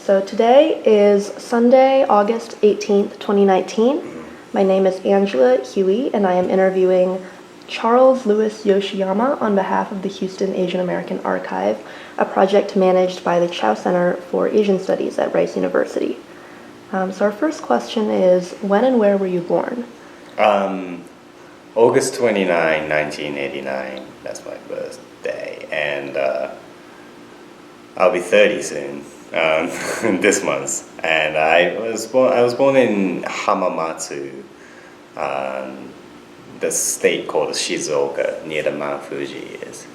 So today is Sunday, August 18th, 2019. My name is Angela Huey, and I am interviewing Charles Louis Yoshiyama on behalf of the Houston Asian American Archive, a project managed by the Chow Center for Asian Studies at Rice University. So our first question is, when and where were you born? August 29, 1989. That's my birthday, and I'll be 30 soon. This month, and I was born in Hamamatsu, the state called Shizuoka, near the Mount Fuji is.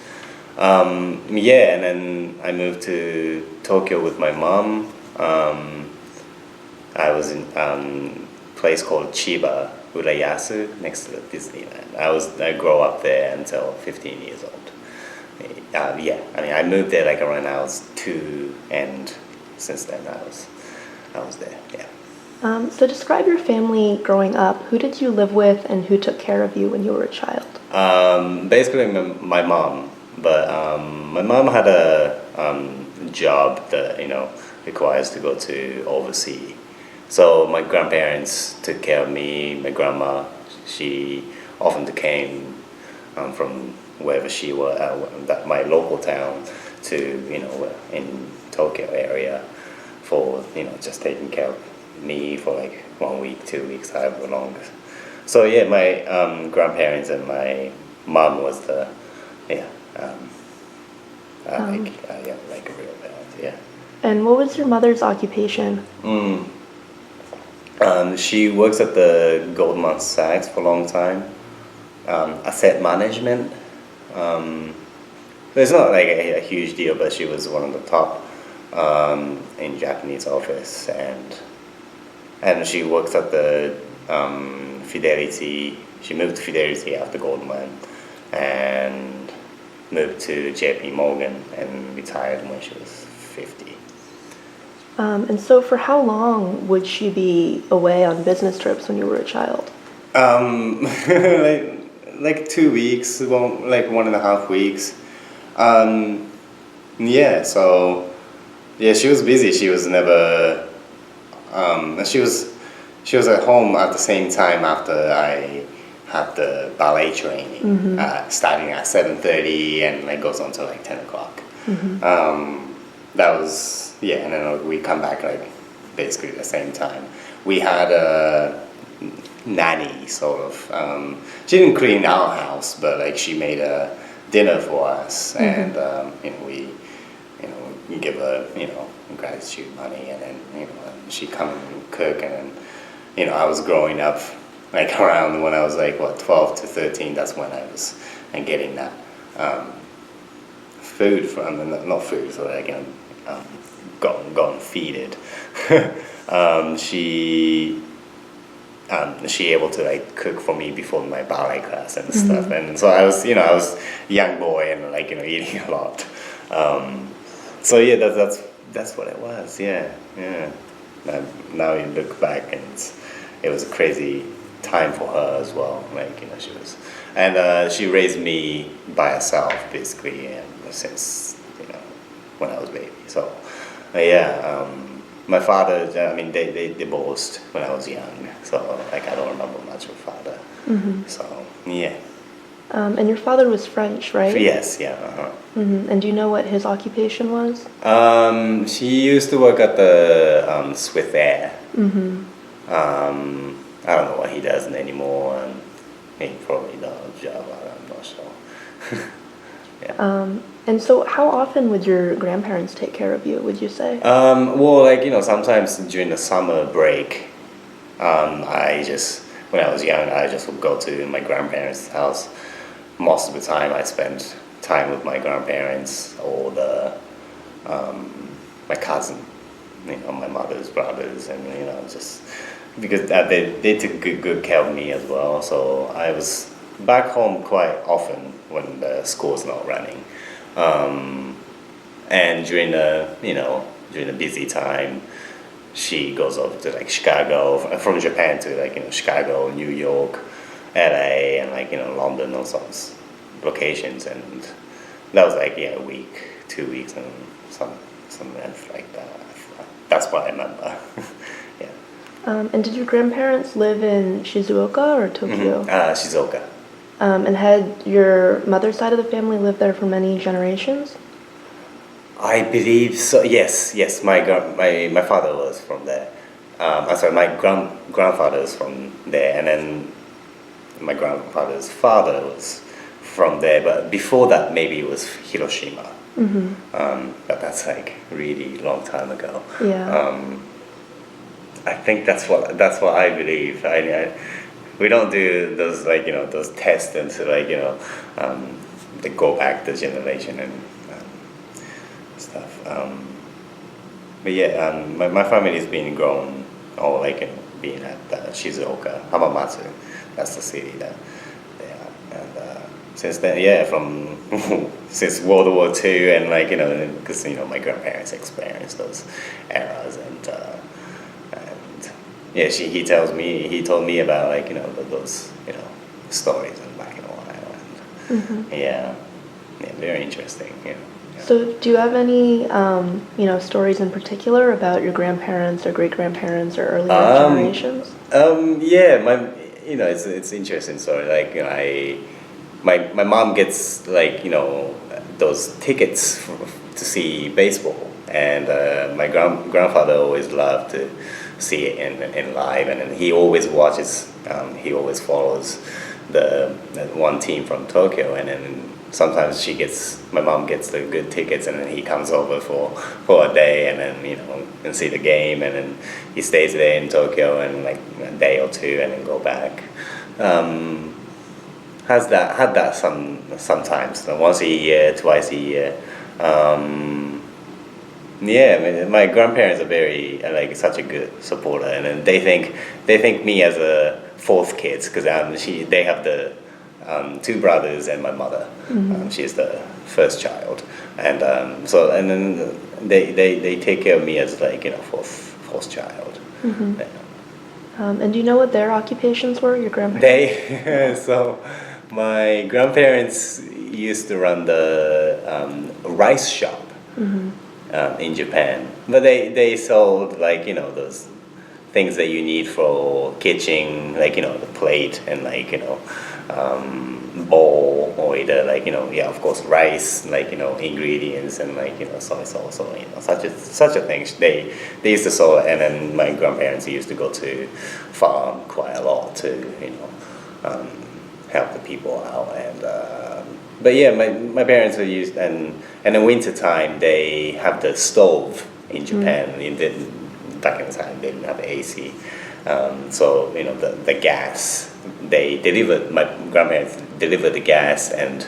And then I moved to Tokyo with my mom. I was in a place called Chiba, Urayasu, next to the Disneyland. I grew up there until 15 years old. I moved there like around I was 2, and since then I was there. So describe your family growing up. Who did you live with, and who took care of you when you were a child? Basically my mom, but my mom had a job that requires to go to overseas. So my grandparents took care of me. My grandma, she often came from wherever she was, my local town, to in Tokyo area for just taking care of me for like 1 week, 2 weeks, however long. So my grandparents and my mom was the like a real parent. And what was your mother's occupation? She works at the Goldman Sachs for a long time. Asset management. It's not like a huge deal, but she was one of the top in Japanese office, and she works at the Fidelity. She moved to Fidelity after Goldman, and moved to JP Morgan and retired when she was 50. And so for how long would she be away on business trips when you were a child? Like 2 weeks, like 1.5 weeks. She was busy. She was never. She was at home at the same time after I had the ballet training, starting at 7:30 and like goes on till like 10 o'clock. That was and then we come back like basically the same time. We had a nanny sort of. She didn't clean our house, but like she made a dinner for us, and we give her gratitude money, and then she come and cook, and then I was growing up like around when I was like 12 to 13. That's when I was getting that food from not food, so like go and feed it. She able to like cook for me before my ballet class and stuff, and so I was I was a young boy and like eating a lot. That's what it was. Now you look back, and it was a crazy time for her as well. Like she was, and she raised me by herself basically, and since when I was a baby. So my father, they divorced when I was young, so like I don't remember much of father. So and your father was French, right? Yes, And do you know what his occupation was? She used to work at the Swiss Air. I don't know what he does anymore, and he probably does Java. I'm not sure. And so how often would your grandparents take care of you, would you say? Sometimes during the summer break, when I was young, I just would go to my grandparents' house. Most of the time I spent time with my grandparents or my cousin, my mother's brothers, and just because they took good care of me as well. So I was back home quite often when the school's not running. And during the busy time, she goes over to like Chicago, from Japan to like Chicago, New York, LA, and like London, all sorts locations, and that was like a week, 2 weeks, and some length like that. that's what I remember. Yeah. And did your grandparents live in Shizuoka or Tokyo? Shizuoka. And had your mother's side of the family lived there for many generations? I believe so. Yes, yes. My father was from there. I'm sorry, my grandfather was from there, and then my grandfather's father was from there. But before that, maybe it was Hiroshima. But that's like really long time ago. Yeah. I think that's what I believe. We don't do those those tests into they go back the generation and stuff. But yeah, my family's been grown or being at Shizuoka, Hamamatsu. That's the city that they are, and since then, yeah, from since World War II, and because my grandparents experienced those eras, and yeah, he told me about those stories in black and white, and yeah, very interesting. Yeah. So, do you have any, stories in particular about your grandparents or great grandparents or earlier generations? Yeah, it's interesting story. My mom gets those tickets to see baseball, and my grandfather always loved to see it in live, and then he always watches. He always follows the one team from Tokyo, and then sometimes my mom gets the good tickets, and then he comes over for a day, and then and see the game, and then he stays there in Tokyo and a day or two, and then go back. Had that sometimes once a year, twice a year. Yeah, my grandparents are very such a good supporter, and then they think me as a fourth kid because they have the two brothers and my mother. She's the first child, and then they take care of me as fourth child. Yeah. And do you know what their occupations were, your grandparents? So my grandparents used to run the rice shop in Japan, but they sold those things that you need for kitchen, the plate and bowl, or either of course rice, ingredients and soy sauce, or such a thing. They used to sell, and then my grandparents used to go to farm quite a lot to help the people out, and but yeah, my parents were used, and in winter time they have the stove in Japan. Back in the time they didn't have AC, so the gas, my grandparents delivered the gas, and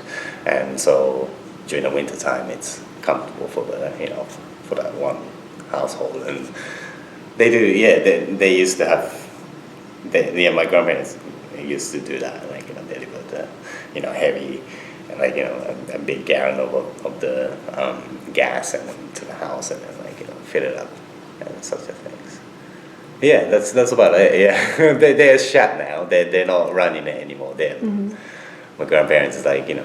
so during the winter time it's comfortable for for that one household, and they used to have my grandparents used to do that, deliver the heavy, a big gallon of the gas and to the house, and then fill it up and such a things. Yeah, that's about it. Yeah, they're shut now. They're not running it anymore. My grandparents is hitting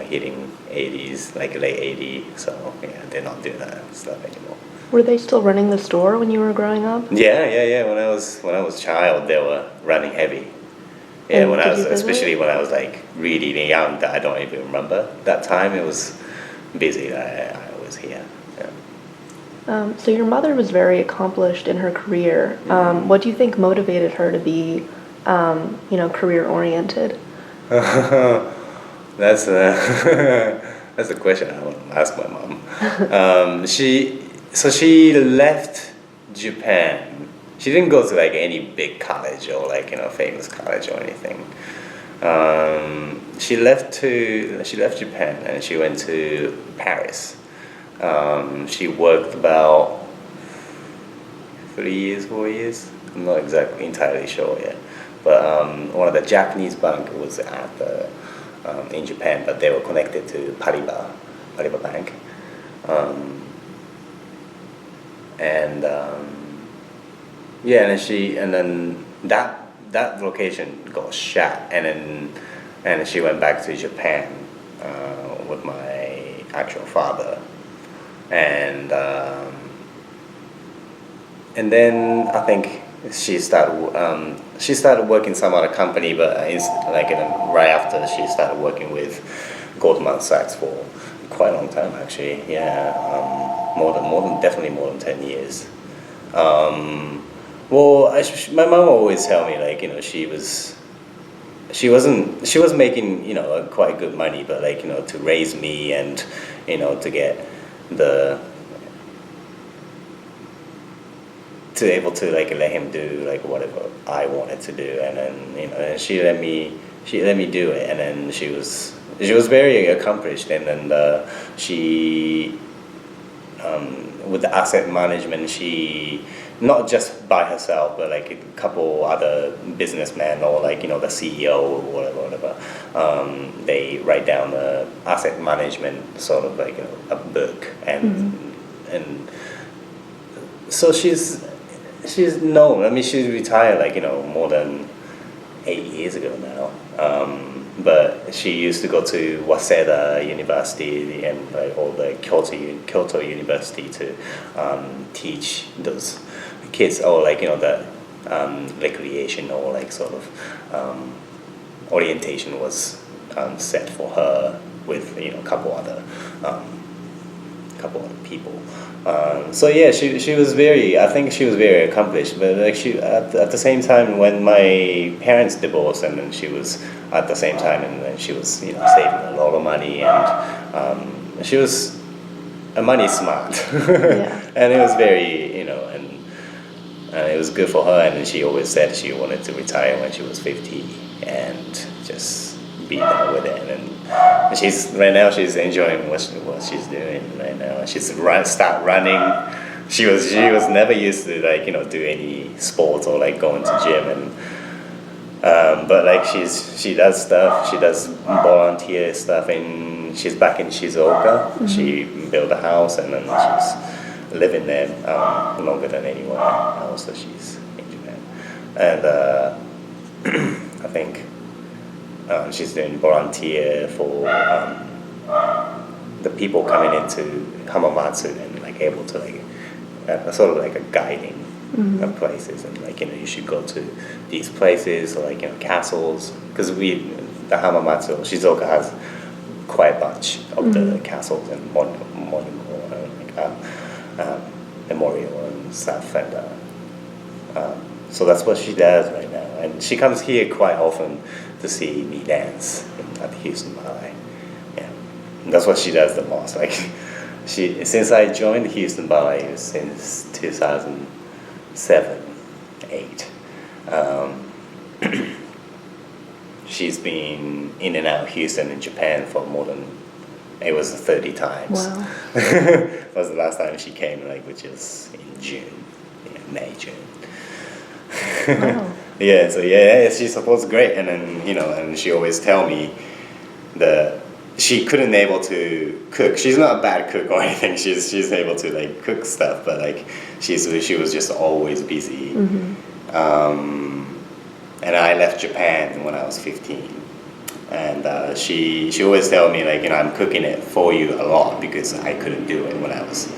80s, late 80s, so yeah, they're not doing that stuff anymore. Were they still running the store when you were growing up? Yeah. When I was a child, they were running heavy. Yeah, And especially when I was really young, that I don't even remember that time. It was busy. I was here. Yeah. So your mother was very accomplished in her career. What do you think motivated her to be, career oriented? That's that's a question I want to ask my mom. She left Japan. She didn't go to any big college or famous college or anything. She left Japan and she went to Paris. She worked about 3 years, 4 years. I'm not entirely sure yet. But one of the Japanese bank was in Japan, but they were connected to Paribas Bank, and then that location got shut, and she went back to Japan with my actual father, and and then I think she started working some other company, but it's like right after she started working with Goldman Sachs for quite a long time actually. Yeah, definitely more than 10 years. Well, my mom always tell me like she was making quite good money, but like to raise me and to get the to able to like let him do like whatever I wanted to do, and then and she let me do it, and then she was very accomplished, and then she with the asset management, she not just by herself, but like a couple other businessmen or like the CEO or whatever. They write down the asset management sort of like a book, and so she's known. I mean, she's retired like more than 8 years ago now. But she used to go to Waseda University and like all the Kyoto University to teach those kids, or like the recreation or like sort of orientation was set for her with a couple other people. So yeah, she was very. I think she was very accomplished. But like she at the same time, when my parents divorced, and then she was at the same time, and then she was saving a lot of money, and she was a money smart, Yeah. and it was very and it was good for her. And then she always said she wanted to retire when she was 50 and just be done with it. And she's right now she's enjoying what she's doing right now. She's start running. She was never used to like do any sports or like going to gym, and but like she does stuff. She does volunteer stuff, and she's back in Shizuoka. Mm-hmm. She built a house, and then she's living there longer than anywhere else. So she's in Japan, and I think she's doing volunteer for the people coming into Hamamatsu, and like able to like sort of like a guiding of places, and like you should go to these places, or like castles, because the Hamamatsu Shizuoka has quite a bunch of the castles and memorial and stuff, and so that's what she does right now, and she comes here quite often to see me dance at the Houston Ballet. Yeah, and that's what she does the most. Like since I joined the Houston Ballet since 2007, 8. She's been in and out of Houston and Japan for more than 30 times. Wow. That was the last time she came, like, which is in June, May, June. Wow. Yeah, so yeah, she supports great, and then and she always tell me that she couldn't able to cook. She's not a bad cook or anything. She's able to like cook stuff, but like she was just always busy. And I left Japan when I was 15. And she always tell me like I'm cooking it for you a lot because I couldn't do it when I was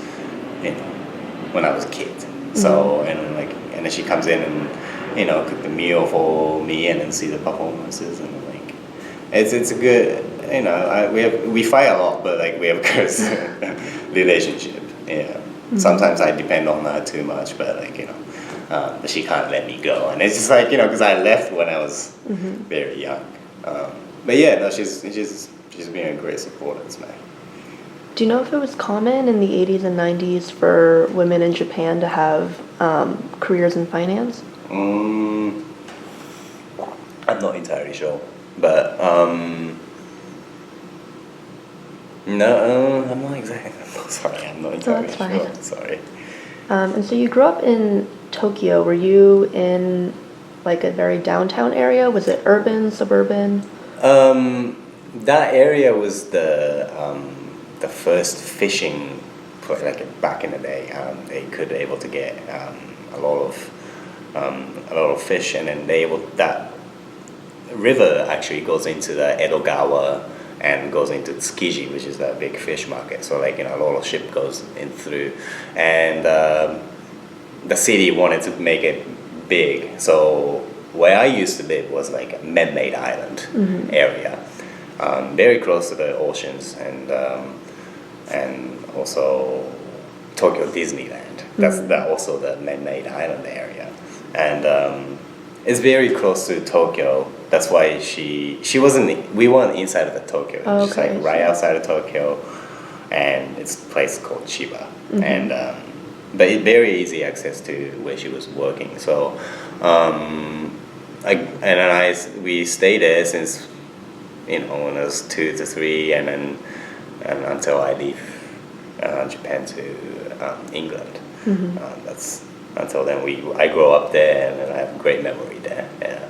a kid. So and then she comes in and cook the meal for me and then see the performances, and like it's a good we fight a lot, but like we have a good relationship. Yeah. Sometimes I depend on her too much, but like she can't let me go, and it's just like because I left when I was very young. But yeah, no, she's been a great supporter, man. Do you know if it was common in the 80s and 90s for women in Japan to have careers in finance? I'm not entirely sure, but no, I'm not exactly. I'm not entirely that's sure. fine. Sorry. And so you grew up in Tokyo. Were you in like a very downtown area? Was it urban, suburban? That area was the first fishing place. Like back in the day, they could able to get a lot of fish, and then that river actually goes into the Edogawa and goes into Tsukiji, which is that big fish market. So like a lot of ship goes in through, and the city wanted to make it big. So where I used to live was like a man-made island area, very close to the oceans, and also Tokyo Disneyland. That's also the man-made island area, and it's very close to Tokyo. That's why she wasn't. We weren't inside of the Tokyo. Oh, Just like okay, right so- outside of Tokyo, and it's a place called Chiba, and but it very easy access to where she was working. So, we stayed there since when I was 2 to 3, and until I leave Japan to England. That's until then I grew up there, and I have a great memory there. Yeah.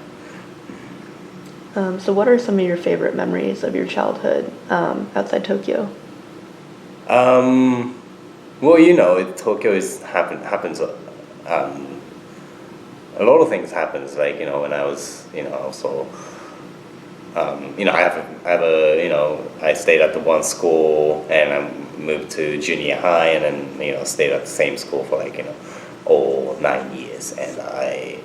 So what are some of your favorite memories of your childhood outside Tokyo? Well, Tokyo happens. A lot of things happens. Like when I was, also, I stayed at the one school, and I moved to junior high, and then stayed at the same school for all 9 years, and I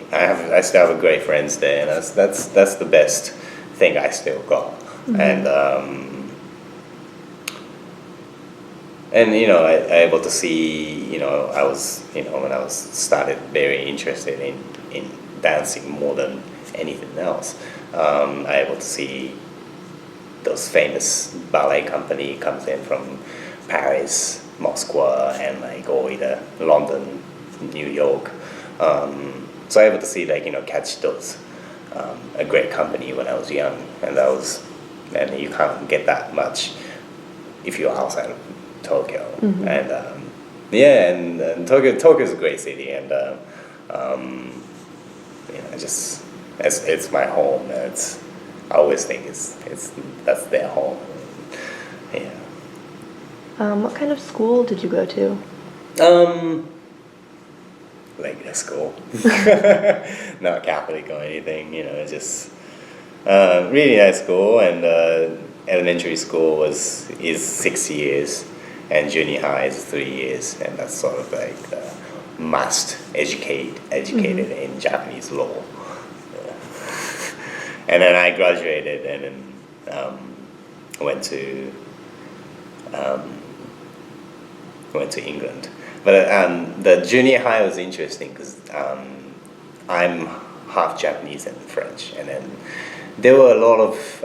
still have great friends there, and that's the best thing I still got, and I able to see, I was, when I was started very interested in dancing more than anything else. I able to see those famous ballet company comes in from Paris, Moscow, and all the way to London, New York. So I able to see catch those a great company when I was young, and you can't get that much if you're outside of Tokyo, and and Tokyo is a great city, and it's my home. And I always think that's their home. Yeah. What kind of school did you go to? Regular school, not Catholic or anything. It's just really nice school, and elementary school is 6 years, and junior high is 3 years, and that's sort of like the must educated in Japanese law. Yeah. And then I graduated, and then went to England. But the junior high was interesting because I'm half Japanese and French, and then there were a lot of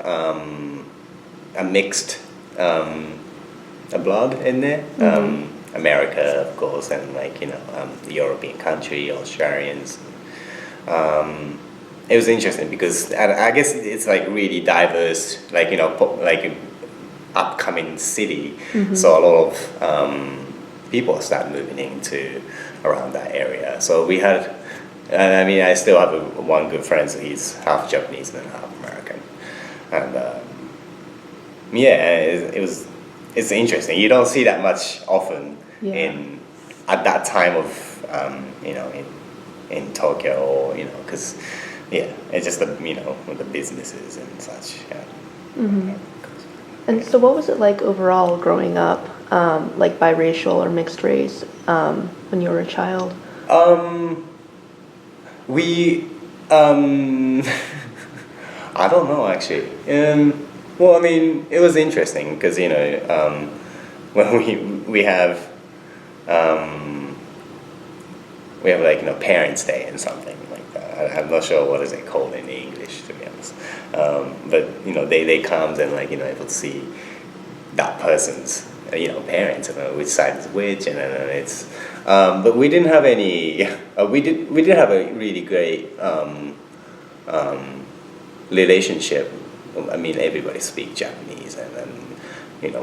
a mixed blood in there. America, of course, and the European country, Australians. It was interesting because I guess it's really diverse, upcoming city. So a lot of people start moving into around that area. So we had, I still have one good friend. So he's half Japanese and half American, and it's interesting. You don't see that much often at that time of in Tokyo, or because it's just with the businesses and such. Yeah. And so what was it like overall growing up, biracial or mixed race, when you were a child? We I don't know actually. Well, it was interesting because when we have Parents' Day and something like that. I'm not sure what is it called in English, to be honest. But they comes and able to see that person's parents and which side is which, and then it's. But we didn't have any. We did have a really great relationship. Everybody speaks Japanese, and then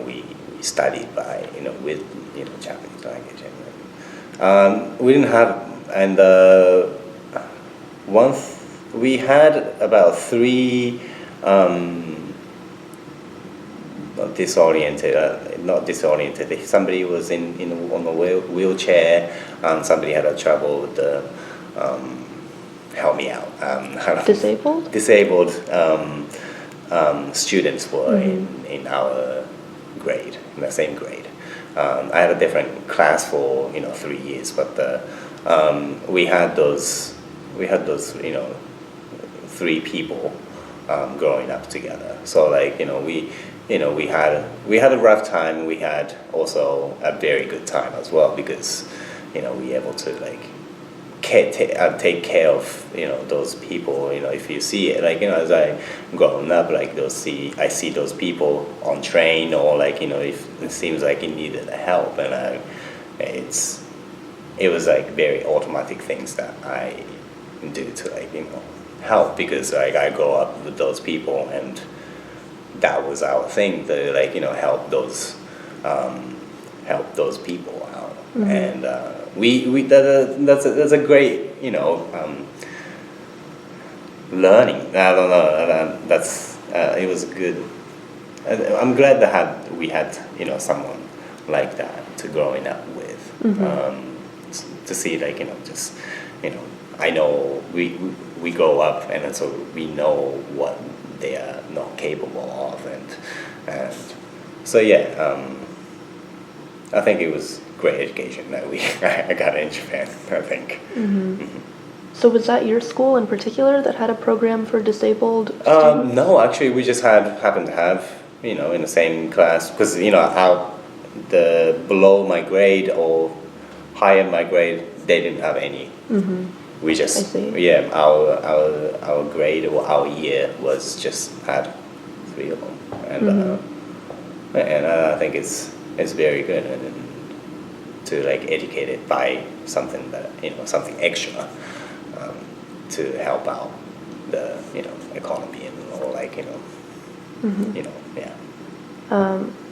we studied by with Japanese language, and we didn't have, and once we had about 3 not disoriented. Somebody was on a wheelchair, and somebody had a trouble with the help me out. Disabled? Disabled students were in our grade, in the same grade. I had a different class for 3 years, but we had those, you know, three people growing up together. So like, you know, we had a rough time. We had also a very good time as well because, you know, we were able to like take care of, you know, those people. You know, if you see it, like, you know, as I growing up, like I see those people on train or like, you know, if it seems like he needed help, and it was like very automatic things that I do to like, you know, help because like I grow up with those people and that was our thing to like, you know, help those people out. And that's a great, you know, learning. I don't know, that's it was good. I'm glad that we had, you know, someone like that to growing up with. To see like, you know, just, you know, I know we grow up and so we know what they are not capable of, and so yeah, I think it was great education that I got in Japan. I think. So was that your school in particular that had a program for disabled students? No, actually, we just happened to have, you know, in the same class because, you know, the below my grade or higher my grade, they didn't have any. We just, I see. yeah, our grade or our year was just had three of them, and I think it's very good and to like educate it by something that, you know, something extra to help out the, you know, economy and or like, you know, you know, yeah.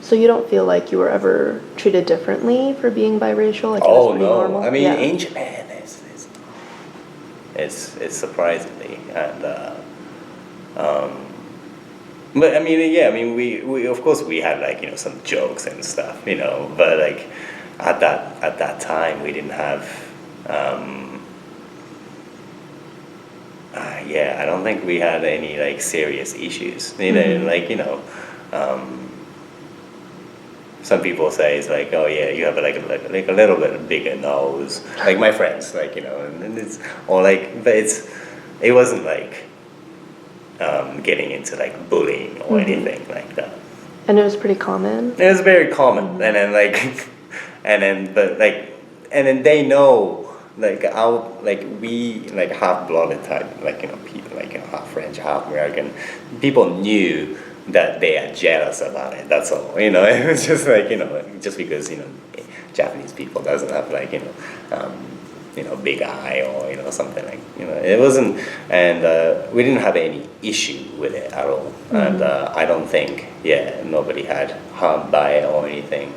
So you don't feel like you were ever treated differently for being biracial? Like it was Oh pretty no! normal? I mean, Yeah. in Japan, it's surprisingly, and but I mean, yeah, I mean, we of course we had like, you know, some jokes and stuff, you know, but like at that time we didn't have. Yeah, I don't think we had any like serious issues, you know, like, you know. Some people say it's like, oh yeah, you have like a little bit bigger nose, like my friends, like, you know, and it's or like, but it wasn't like getting into like bullying or anything like that. And it was pretty common? It was very common, and then like, and then they know like our like we like half-blooded type, like, you know, people like, you know, half French, half American, people knew that they are jealous about it. That's all, you know. It was just like, you know, just because, you know, Japanese people doesn't have like, you know, big eye or, you know, something like, you know, it wasn't, and we didn't have any issue with it at all, and I don't think, yeah, nobody had harmed by it or anything.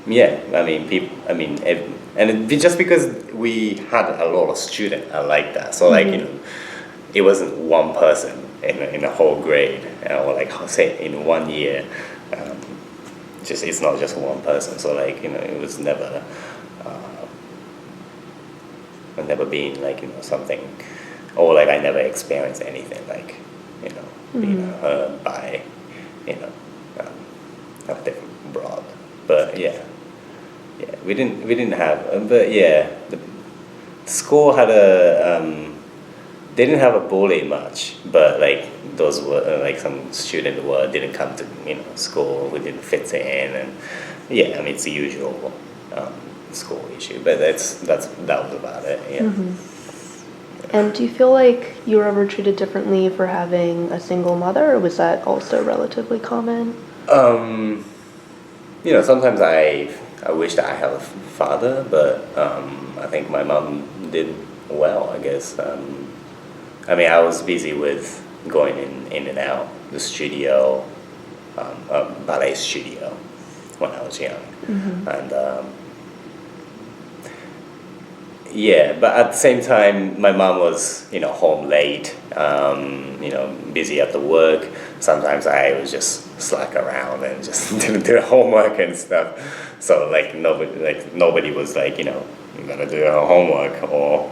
Yeah, I mean, just because we had a lot of students like that, so like, you know, it wasn't one person in a whole grade, or like say in 1 year. Just it's not just one person. So like, you know, it was never been like, you know, something, or like I never experienced anything like, you know, being hurt by, you know, a different broad. But yeah, we didn't have. But yeah, the school had they didn't have a bully much, but like those were like some students didn't come to, you know, school who didn't fit in, and yeah, I mean it's the usual school issue, but that was about it. Yeah. And do you feel like you were ever treated differently for having a single mother, or was that also relatively common? You know, sometimes I wish that I had a father, but I think my mom did well, I guess. I mean, I was busy with going in and out the studio, ballet studio, when I was young, and yeah. But at the same time, my mom was, you know, home late, you know, busy at the work. Sometimes I was just slack around and just didn't do the homework and stuff. So like nobody was like, you know, you gotta do your homework or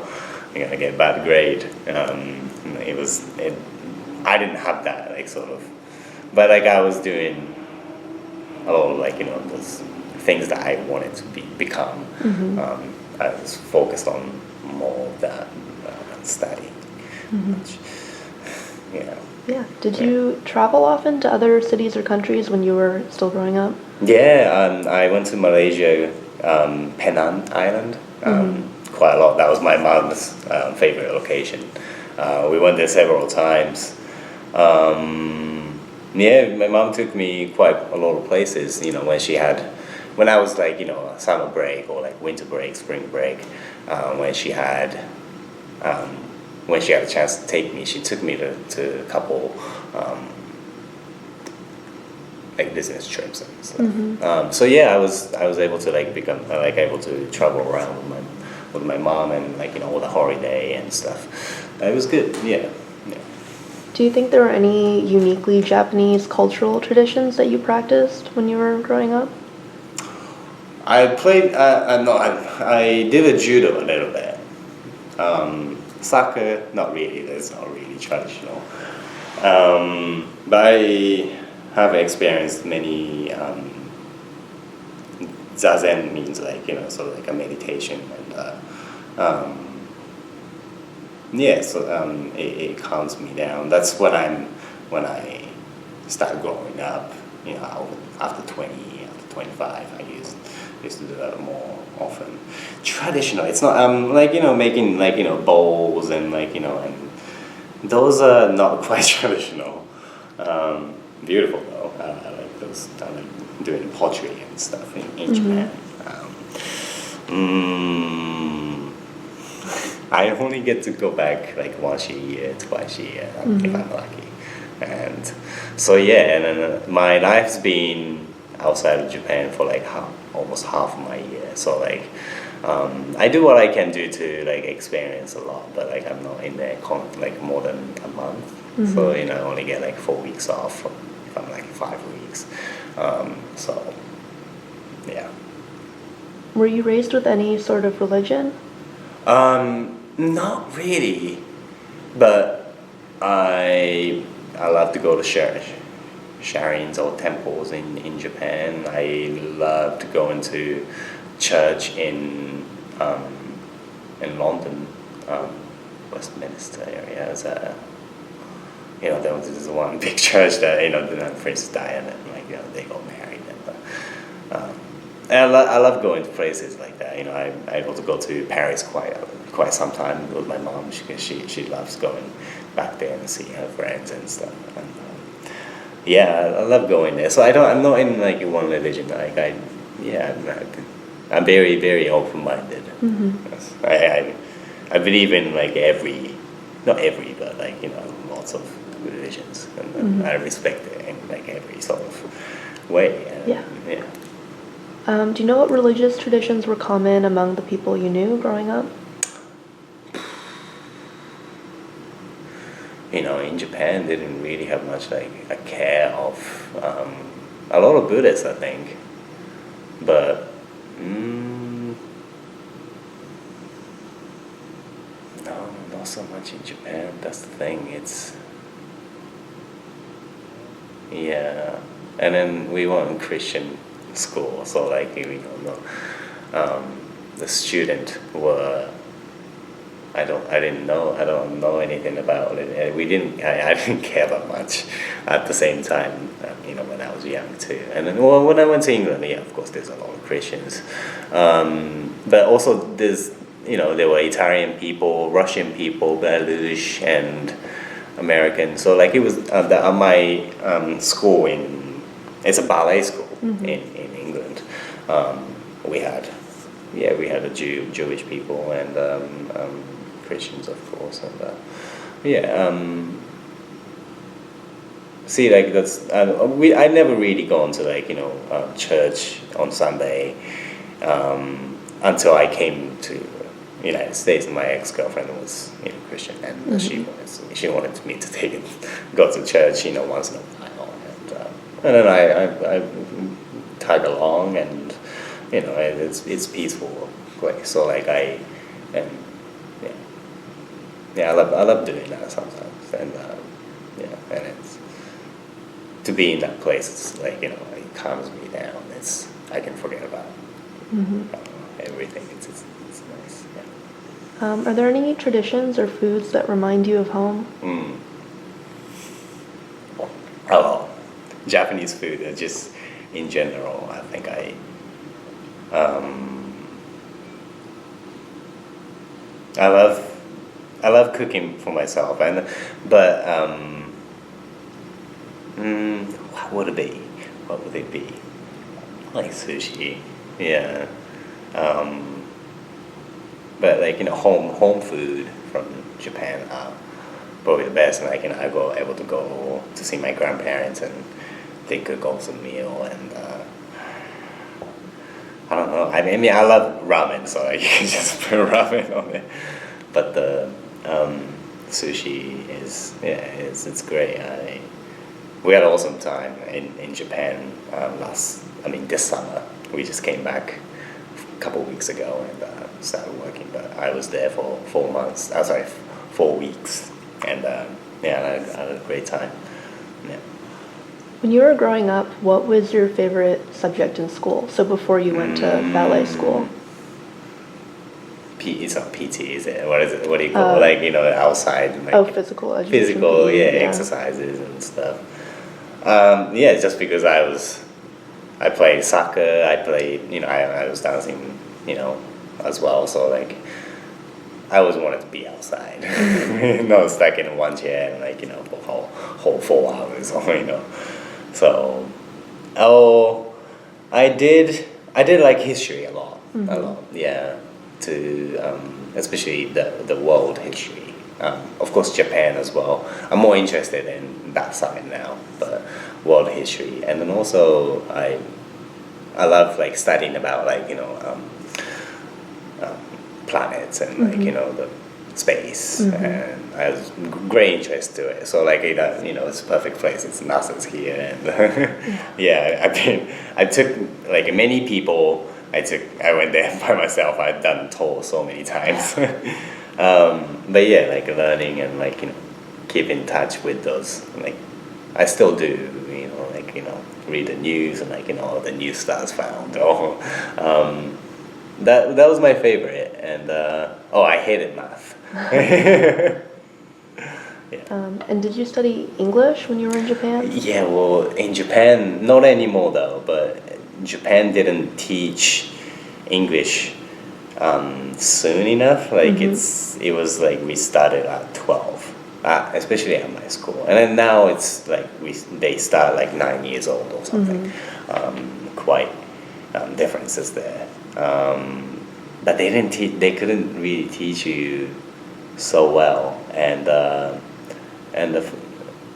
you're gonna get a bad grade. I didn't have that, like, sort of, but like I was doing a lot of like, you know, those things that I wanted to become. I was focused on more of that studying. Which, yeah. Yeah. Did you travel often to other cities or countries when you were still growing up? Yeah, I went to Malaysia, Penang Island, quite a lot. That was my mom's favorite location. We went there several times. Yeah, my mom took me quite a lot of places. You know, when I was like, summer break or like winter break, spring break, when she had a chance to take me, she took me to a couple like business trips and stuff. So yeah, I was able to like become able to travel around with my mom and all the holiday and stuff. It was good. Yeah. Do you think there were any uniquely Japanese cultural traditions that you practiced when you were growing up? I played. No, I did a judo a little bit. Soccer, not really. That's not really traditional. But I have experienced many. Zazen means sort of like a meditation, and yeah, so it calms me down. That's when I start growing up. After 20, after 25, I used to do that more often. Traditional. It's not making bowls and and those are not quite traditional. Beautiful though. I like those. I like doing pottery and stuff in Japan. I only get to go back like once a year, twice a year, if I'm lucky. And so yeah, and then my life's been outside of Japan for like almost half of my year. So I do what I can do to experience a lot, but I'm not in there more than a month. So I only get 4 weeks off if I'm 5 weeks. So yeah. Were you raised with any sort of religion? Not really, but I love to go to shrines or temples in Japan. I love to go into church in London, Westminster area. There was one big church that the Princess Diana they got married and I love going to places like that. I'm able to go to Paris quite some time with my mom because she loves going back there and seeing her friends and stuff. And, yeah, I love going there. So I'm not in one religion. I'm very very open minded. Yes. I believe in not every, but lots of religions, and I respect it in every sort of way. Yeah. Yeah. Do you know what religious traditions were common among the people you knew growing up? In Japan, they didn't really have much a care of a lot of Buddhists, I think, but no, not so much in Japan. That's the thing. It's yeah, and then we were in Christian school, so the student were. I don't know anything about it. I didn't care that much at the same time, when I was young too. And then, when I went to England, yeah, of course, there's a lot of Christians. But also there were Italian people, Russian people, Belarus, and American. So it was my school it's a ballet school in England. We had a Jewish people and Christians, of course, and see, that's I never really gone to church on Sunday until I came to United States, and my ex-girlfriend was Christian, and she wanted me to go to church once in a while, and then I tag along, and it's peaceful place. So I love doing that sometimes, and and it's to be in that place. It's it calms me down. I can forget about everything. It's nice. Yeah. Are there any traditions or foods that remind you of home? Oh, Japanese food, just in general, I think I love cooking for myself, what would it be? What would it be? Like sushi, yeah. But like home food from Japan are probably the best. And like I go able to go to see my grandparents and they cook awesome meal and. I don't know. I mean, I love ramen, so you can just put ramen on it. But the sushi it's great. We had an awesome time in Japan this summer. We just came back a couple of weeks ago and started working. But I was there for 4 months. 4 weeks, and I had a great time. Yeah. When you were growing up, what was your favorite subject in school? So before you went to ballet school? It's not PT, is it? What is it? What do you call it? Outside? Physical education. Physical, exercises and stuff. Just because I played soccer, I was dancing, as well. So like, I always wanted to be outside, not stuck in one chair and for whole 4 hours or. So, I did like history a lot, yeah. Especially the world history. Of course, Japan as well. I'm more interested in that side now, but world history, and then also I love like studying about planets and the space, and I was great interest to it. So it's a perfect place. It's NASA's here, and I took like many people. I went there by myself. I've done tours so many times. But learning and keep in touch with those. I still do. Read the news and the new stars found. That was my favorite, and I hated math. And did you study English when you were in Japan? Yeah, well, in Japan, not anymore though, but Japan didn't teach English soon enough. It was we started at 12, especially at my school, and then now it's they start 9 years old or something. Quite differences there, but they couldn't really teach you so well, and the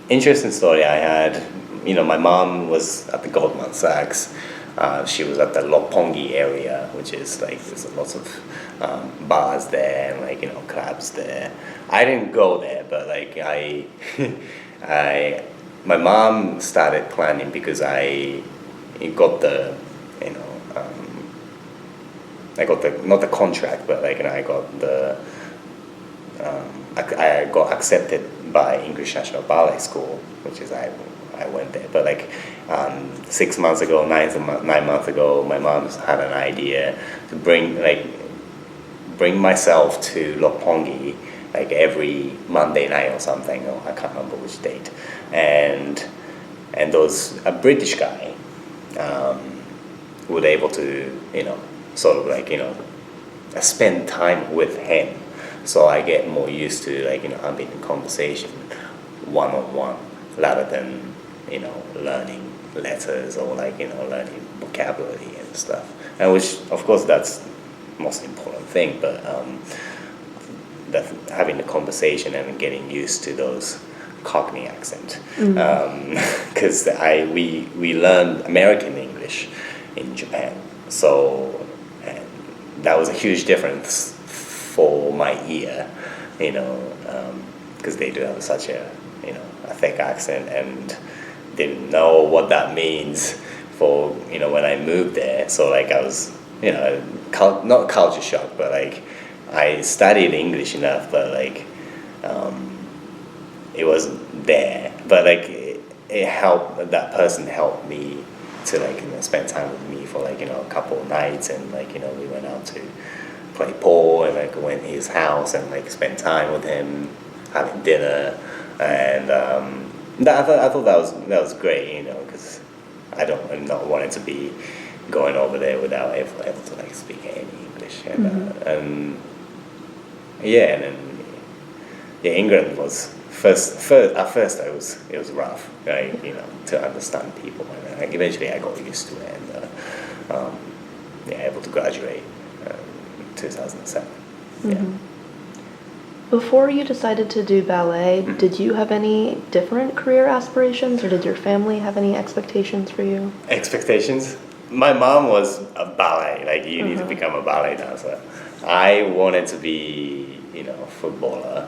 interesting story I had, my mom was at the Goldman Sachs. She was at the Roppongi area, which is there's lots of bars there and clubs there. I didn't go there, but my mom started planning because I got the I got not the contract, but I got the I got accepted by English National Ballet School, which is I went there. But 6 months ago, 9 months ago, my mom had an idea to bring myself to Roppongi every Monday night or something, or I can't remember which date, and a British guy would able to spend time with him. So I get more used to having a conversation one-on-one rather than learning letters or learning vocabulary and stuff. And which of course that's the most important thing, but having the conversation and getting used to those Cockney accent, because we learned American English in Japan, so and that was a huge difference for my ear, because they do have such a thick accent, and didn't know what that means for when I moved there. So I was not culture shock, but I studied English enough, but it wasn't there. But it helped. That person helped me to spend time with me for like a couple of nights, and like we went out to play pool, and like went to his house and like spent time with him, having dinner, and I thought that was great, because I'm not wanting to be going over there without able to like speak any English, and yeah, and then England was first at first it was rough, right? To understand people, and like eventually I got used to it, and able to graduate in 2007. Yeah. Before you decided to do ballet, did you have any different career aspirations, or did your family have any expectations for you? Expectations? My mom was a ballet, like you need to become a ballet dancer. I wanted to be, a footballer,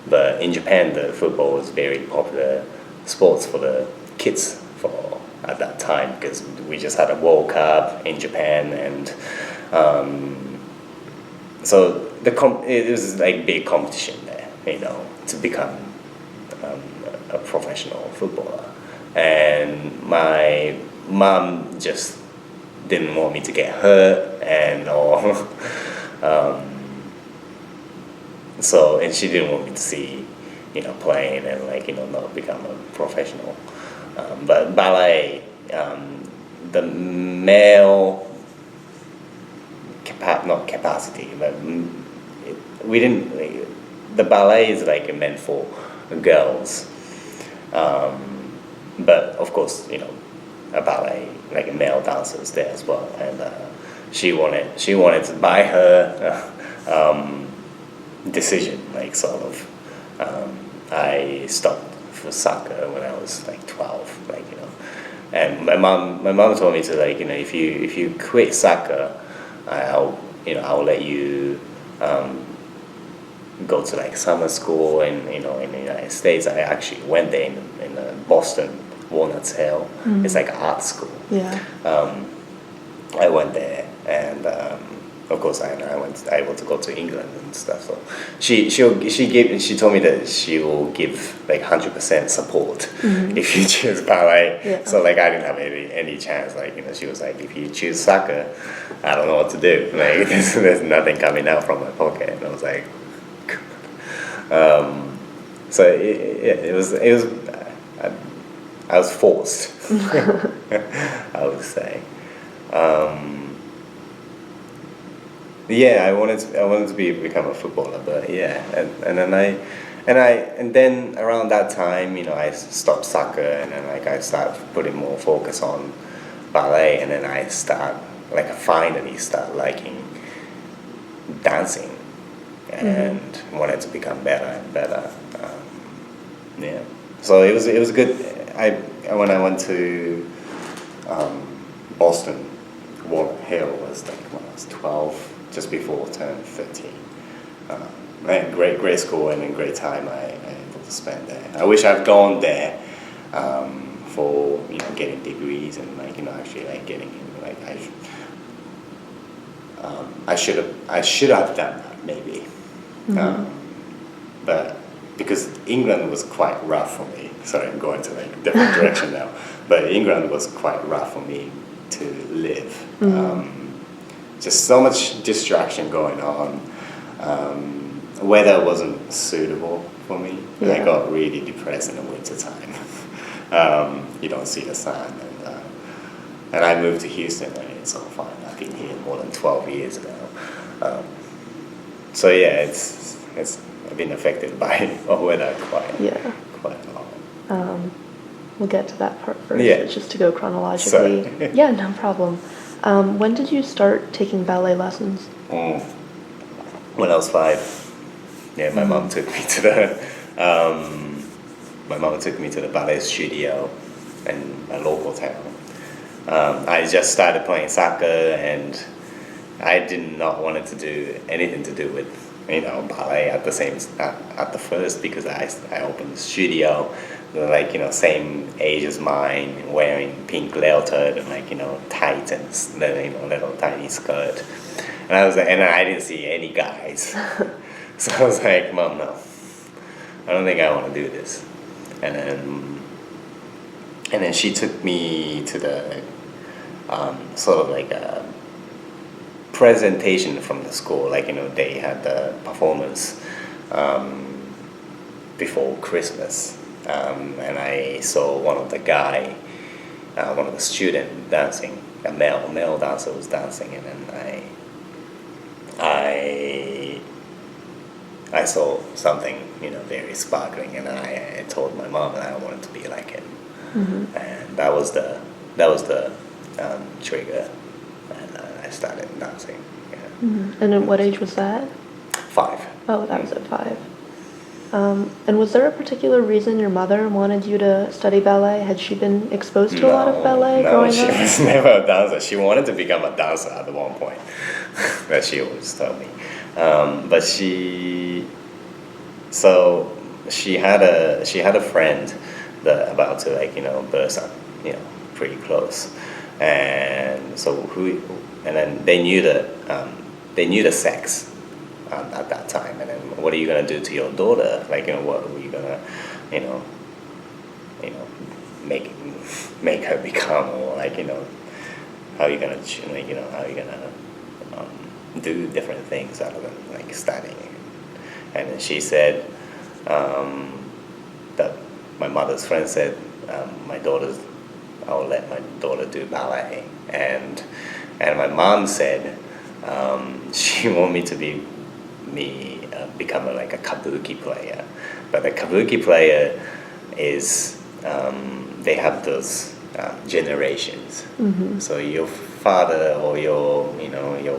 but in Japan the football was very popular sports for the kids for at that time, because we just had a World Cup in Japan, and so it was like big competition there, to become a professional footballer. And my mom just didn't want me to get hurt, and and she didn't want me to see, playing and like not become a professional. But ballet, the male not capacity, but we didn't. The ballet is like meant for girls, but of course, a ballet like a male dancers there as well, and she wanted to buy her decision, like sort of. I stopped for soccer when I was like 12, and my mom told me to like if you quit soccer, I'll let you go to like summer school in the United States. I actually went there in Boston, Walnut Hill. It's like an art school. Yeah. I went there, and of course I was able to go to England and stuff. So she told me that she will give like 100% support if you choose ballet. Yeah. So like I didn't have any chance. Like she was like, if you choose soccer, I don't know what to do. Like there's nothing coming out from my pocket. And I was like, so it was I was forced. I would say. I wanted to become a footballer, but and then around that time, I stopped soccer, and then like I started putting more focus on ballet, and then I finally start liking dancing, and wanted to become better and better. So it was good. When I went to Boston, Walnut Hill was like when I was 12. Just before I turned 13. And great school, and a great time I able to spend there. I wish I'd gone there for getting degrees and actually like getting in. I should have done that maybe, but because England was quite rough for me. Sorry, I'm going to like a different direction now. But England was quite rough for me to live. Just so much distraction going on. Weather wasn't suitable for me. Yeah. I got really depressed in the winter time. You don't see the sun, and I moved to Houston, and it's all fine. I've been here more than 12 years now. So yeah, it's I've been affected by weather quite a lot. We'll get to that part first. Yeah. Just to go chronologically. Sorry. Yeah, no problem. When did you start taking ballet lessons? When I was 5. Yeah, my mom took me to the ballet studio in a local town. I just started playing soccer, and I did not want it to do anything to do with ballet at the first, because I opened the studio. Same age as mine, wearing pink leotard and tight and little tiny skirt, and I didn't see any guys, so I was like, Mom, no, I don't think I want to do this, and then she took me to the sort of like a presentation from the school. Like, they had the performance before Christmas, and I saw one of the student dancing. A male dancer was dancing, and then I saw something, very sparkling, and I told my mom that I wanted to be like him, and that was the trigger, and I started dancing. Yeah. And at what age was that? 5. Oh, that was at 5. And was there a particular reason your mother wanted you to study ballet? Had she been exposed to a lot of ballet growing she up? was never a dancer. She wanted to become a dancer at one point. That she always told me. But she had a friend that about to burst up, pretty close, and then they knew the sex. At that time, and then what are you gonna do to your daughter? Like, what are you gonna, make her become, or like, how are you gonna, do different things other than like studying? And then she said, that my mother's friend said, I'll let my daughter do ballet, and my mom said, she want me to become like a kabuki player, but the kabuki player is they have those generations. So your father or your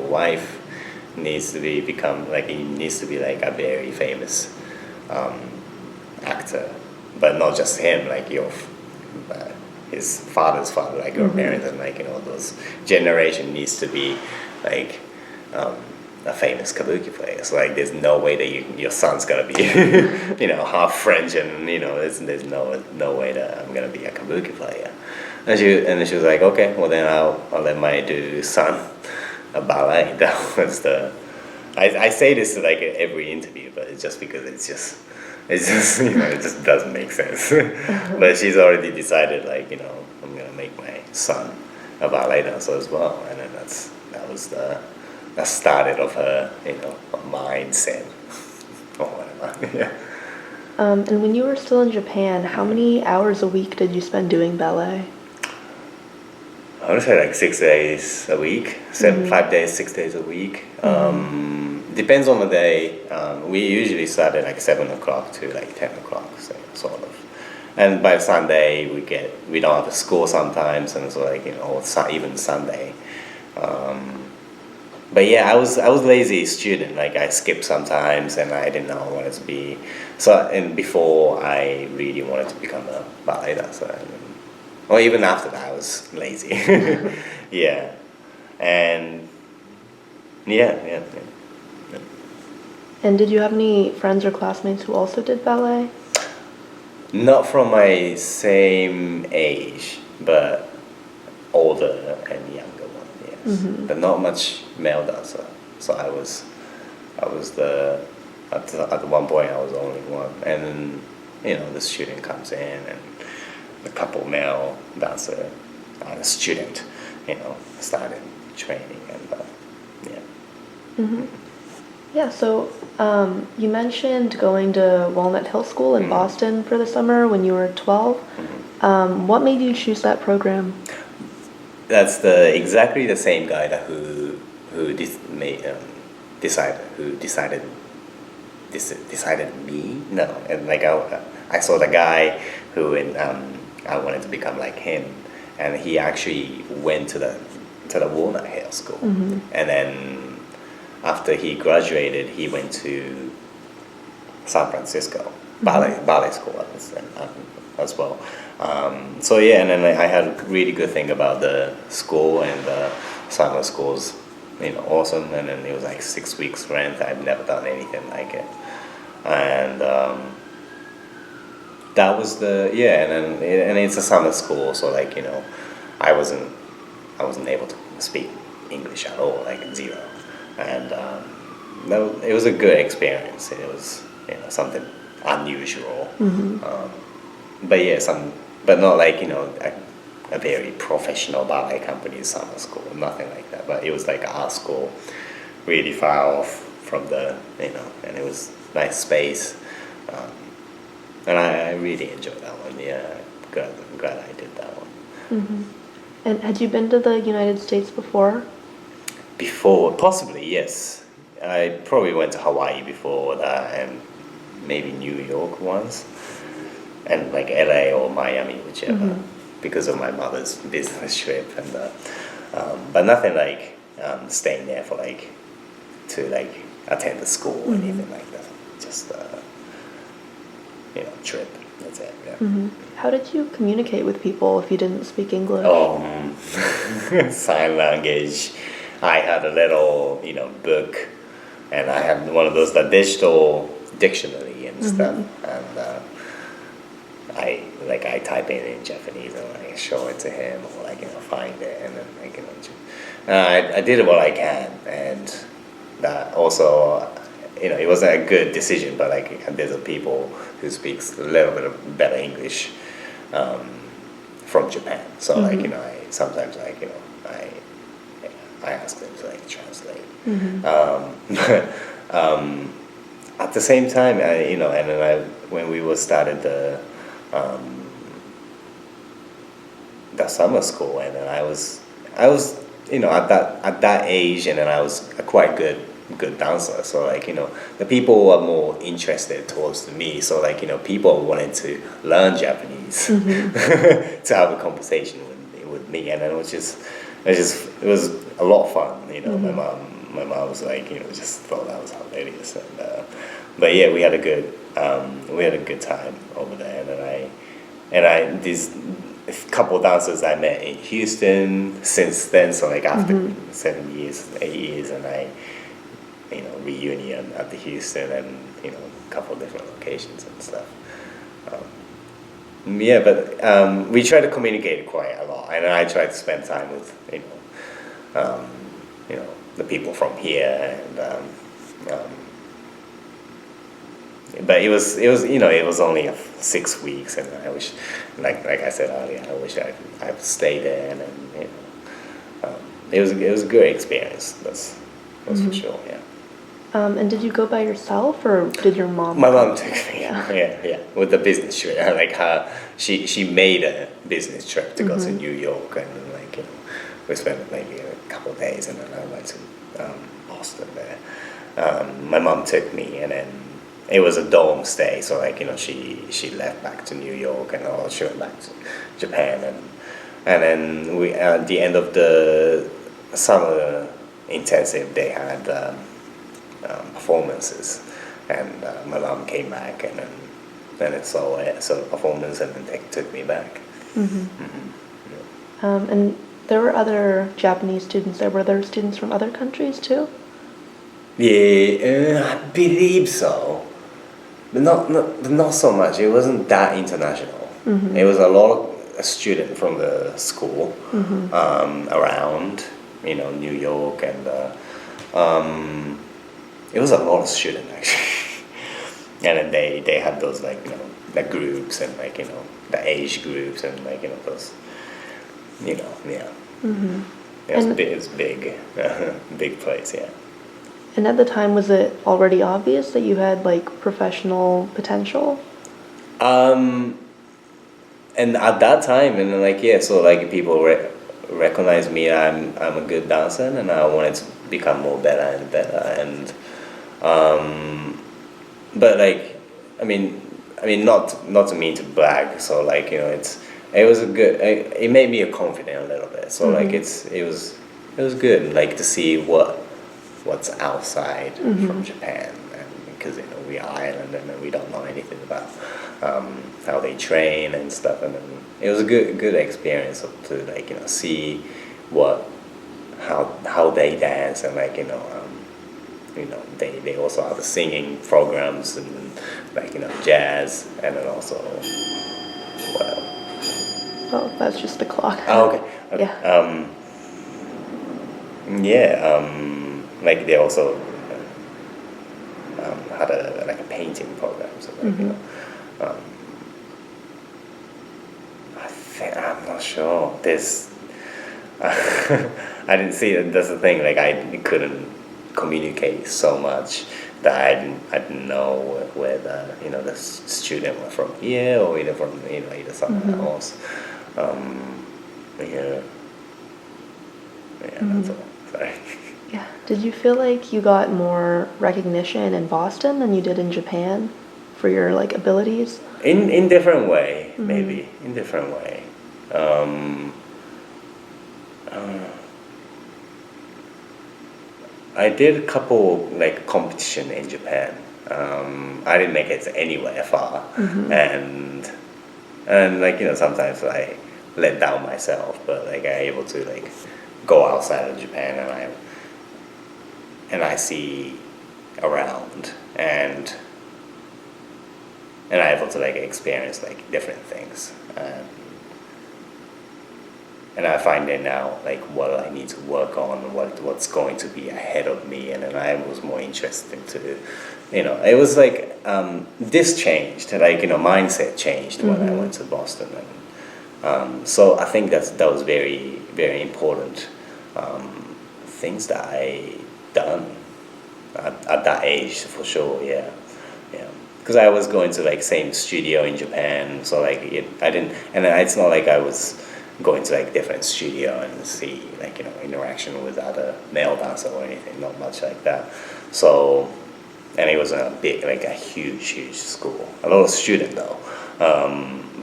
wife needs to be like a very famous actor, but not just him, like his father's father, like your parents, and like those generation needs to be like a famous kabuki player. So like, there's no way that your son's gonna be, half French, and there's no way that I'm gonna be a kabuki player. And she was like, okay, well then I'll let my son a ballet. That was I say this to like every interview, but it's just because it just it just doesn't make sense. But she's already decided, like, I'm gonna make my son a ballet dancer as well, and then that started of her, a mindset or whatever. Yeah. And when you were still in Japan, how many hours a week did you spend doing ballet? I would say like 6 days a week, 5 days, 6 days a week. Depends on the day. We usually start at like 7 o'clock to like 10 o'clock, so, sort of. And by Sunday we don't have a school sometimes, and so like even Sunday. But yeah, I was lazy student. Like, I skipped sometimes, and I didn't know I wanted to be. So, and before I really wanted to become a ballet dancer, or even after that, I was lazy. Yeah, and yeah. And did you have any friends or classmates who also did ballet? Not from my same age, but older and younger one, yes. But not much male dancer. So I was at one point I was the only one, and then the student comes in, and a couple male dancer and a student, started training, and yeah. Yeah, so you mentioned going to Walnut Hill School in Boston for the summer when you were 12. What made you choose that program? That's exactly the same guy who decided me. No, and like I saw the guy who I wanted to become like him, and he actually went to the Walnut Hill School, and then after he graduated, he went to San Francisco ballet school as well. So yeah, and then I had a really good thing about the school, and the summer school's awesome, and then it was like 6 weeks rent. I've never done anything like it, and that was and it's a summer school, so like I wasn't able to speak English at all, like zero, and it was a good experience. It was something unusual, but yeah, but not like a very professional ballet company summer school, nothing like that. But it was like art school, really far off from the, and it was nice space. Um, and I really enjoyed that one. Yeah, I'm glad I did that one. Mm-hmm. And had you been to the United States before? Before, possibly, yes. I probably went to Hawaii before that, and maybe New York once, and like LA or Miami, whichever, because of my mother's business trip, and but nothing like staying there for like to like attend the school or anything like that. Just trip. That's it. Yeah. Mm-hmm. How did you communicate with people if you didn't speak English? Sign language. I had a little, book, and I had one of those the digital dictionary and stuff, and I type in Japanese and I show it to him, or find it, and then I did what I can, and that also, it wasn't a good decision, but there's people who speaks a little bit of better English from Japan, so I sometimes I ask them to translate. At the same time, and then when we were started the summer school, and then I was at that age, and then I was a quite good dancer. So the people were more interested towards me. So people wanted to learn Japanese to have a conversation with me, and then it was a lot of fun. My mom was just thought that was hilarious, and but yeah, we had a good time over there, and I these couple dancers I met in Houston since then. So after 7 years, 8 years, and I reunion at the Houston, and a couple different locations and stuff. But we try to communicate quite a lot, and I try to spend time with the people from here, and but it was only 6 weeks, and I wish, like I said earlier, I wish I'd stayed there, and then it was a good experience. That's for sure. Yeah. And did you go by yourself, or did your mom? My mom took me. Yeah. Yeah, with the business trip. She made a business trip to go to New York, and we spent maybe a couple of days, and then I went to Boston there. My mom took me, and then it was a dorm stay, so she left back to New York, and she went back to Japan, and then we at the end of the summer intensive, they had performances, and my mom came back, and then it saw the performance, and then they took me back. And there were other Japanese students there. Were there students from other countries too? Yeah, I believe so, but not so much. It wasn't that international. It was a lot of students from the school around, New York, and it was a lot of students actually. And then they had those the groups, and the age groups, and those yeah. It was big big place, yeah. And at the time, was it already obvious that you had professional potential? And at that time, and so people recognize me. I'm a good dancer, and I wanted to become more better and better, and but not to mean to brag. So it was a good. It made me confident a little bit. So it was good to see what's outside from Japan, and because we are island, and we don't know anything about how they train and stuff, and then it was a good experience to see how they dance, and they also have the singing programs, and jazz, and then also Oh, that's just the clock. Oh, okay. Yeah. They also had a painting program. So I'm not sure. There's I didn't see it. That's the thing. Like I couldn't communicate so much that I didn't know where the the student were from here or either from either somewhere else. Yeah, yeah. That's all. Sorry. Yeah. Did you feel like you got more recognition in Boston than you did in Japan for your like abilities? In different way, maybe in different way. I did a couple like competition in Japan. I didn't make it anywhere far, and like sometimes I let down myself, but like I'm able to like go outside of Japan and I see around and I'm able to like experience like different things. And I find it now like what I need to work on, what's going to be ahead of me, and then I was more interested to, it was like this changed, like mindset changed when I went to Boston, and so I think that was very very important things that I done at that age for sure, yeah. Because I was going to like same studio in Japan, so like I didn't, and it's not like I was going to like different studio and see like interaction with other male dancer or anything, not much like that. So, and it was a big like a huge school, a lot of student though,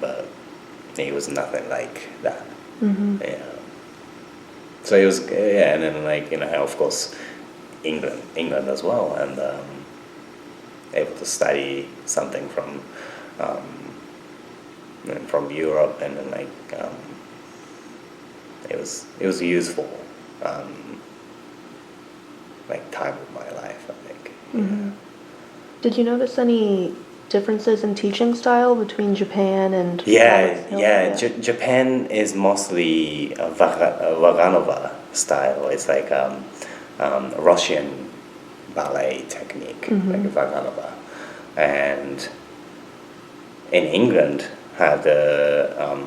but it was nothing like that. Yeah. So it was yeah, and then like of course England as well, and able to study something from Europe, and then like it was useful like time of my life, I think. Did you notice any differences in teaching style between Japan and Japan is mostly a Vaganova style. It's like Russian ballet technique, like Vaganova, and in England had a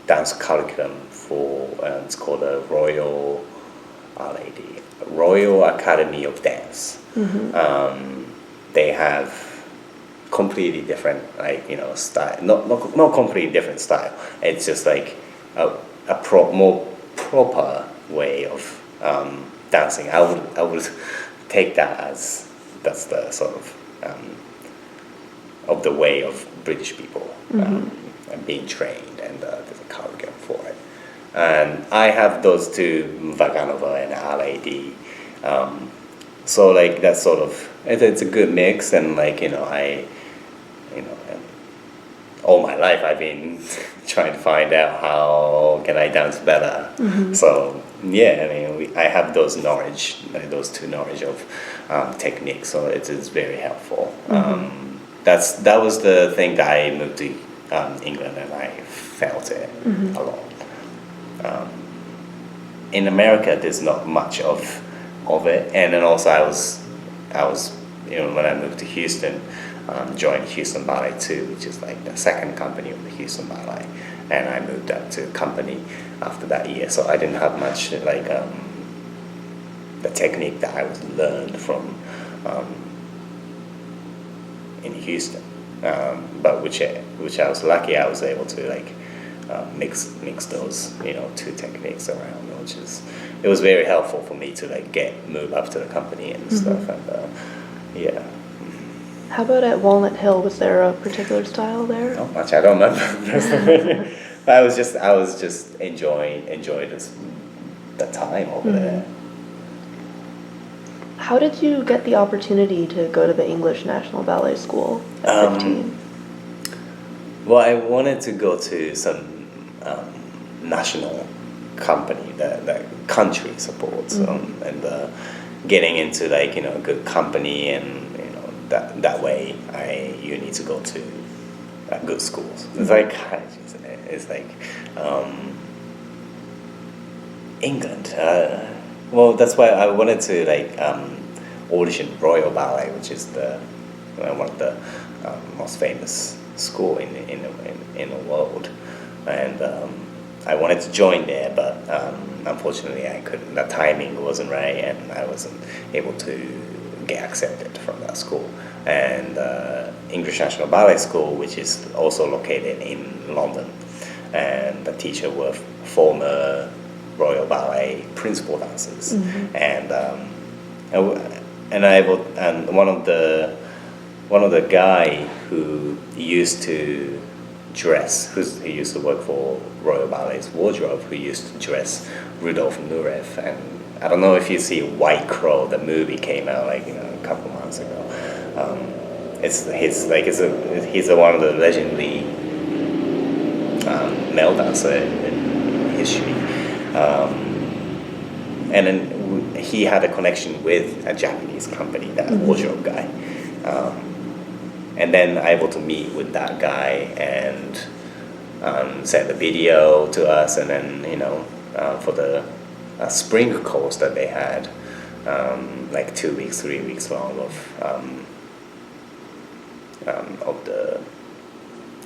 dance curriculum for it's called the Royal Royal Academy of Dance. They have completely different style, not completely different style. It's just like a more proper way of dancing. I would take that as that's the sort of the way of British people and being trained, and there's a curriculum for it. And I have those two, Vaganova and LAD. So like that's sort of it's a good mix, and like all my life I've been trying to find out how can I dance better. So yeah, I mean I have those knowledge, those two knowledge of techniques, so it is very helpful. That was the thing that I moved to England, and I felt it a lot. In America, there's not much of it, and then also I was when I moved to Houston, joined Houston Ballet too, which is like the second company of the Houston Ballet, and I moved up to company after that year, so I didn't have much like the technique that I was learned from in Houston, but which I was lucky I was able to like mix those two techniques around, it was very helpful for me to like move up to the company and stuff, and yeah. How about at Walnut Hill? Was there a particular style there? Not much. I don't remember. I was just enjoying the time over there. How did you get the opportunity to go to the English National Ballet School at 15? Well, I wanted to go to some national company that country supports, and getting into like a good company, and that way you need to go to good schools. It's like college, isn't it? It's like England. Well, that's why I wanted to like audition Royal Ballet, which is one of the most famous school in the world. and I wanted to join there, but unfortunately I couldn't. The timing wasn't right, and I wasn't able to get accepted from that school. And English National Ballet School, which is also located in London, and the teacher were former Royal Ballet principal dancers, and one of the guy who used to dress, he used to work for Royal Ballet's wardrobe, who used to dress Rudolf Nureyev. And I don't know if you see White Crow, the movie came out like a couple months ago. He's one of the legendary male dancer in history. And then he had a connection with a Japanese company, that wardrobe guy. And then I able to meet with that guy and send a video to us, and then for the spring course that they had, like 2 weeks, 3 weeks long of the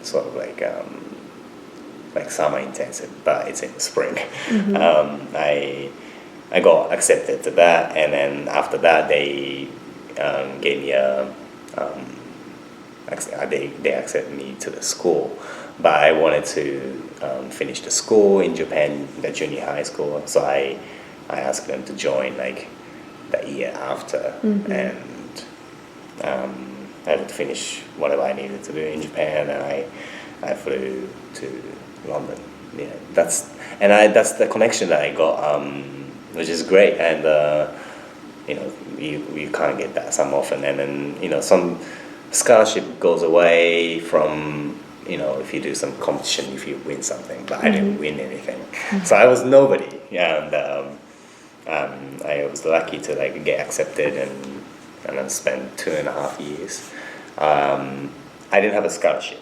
sort of like summer intensive, but it's in the spring. I got accepted to that, and then after that they gave me they accepted me to the school, but I wanted to finish the school in Japan, the junior high school. So I asked them to join like the year after, and I had to finish whatever I needed to do in Japan, and I flew to London. Yeah, that's the connection that I got, which is great, and you can't get that some often, and then some scholarship goes away from if you do some competition, if you win something, but I didn't win anything, so I was nobody. And I was lucky to get accepted and then spend 2.5 years. I didn't have a scholarship.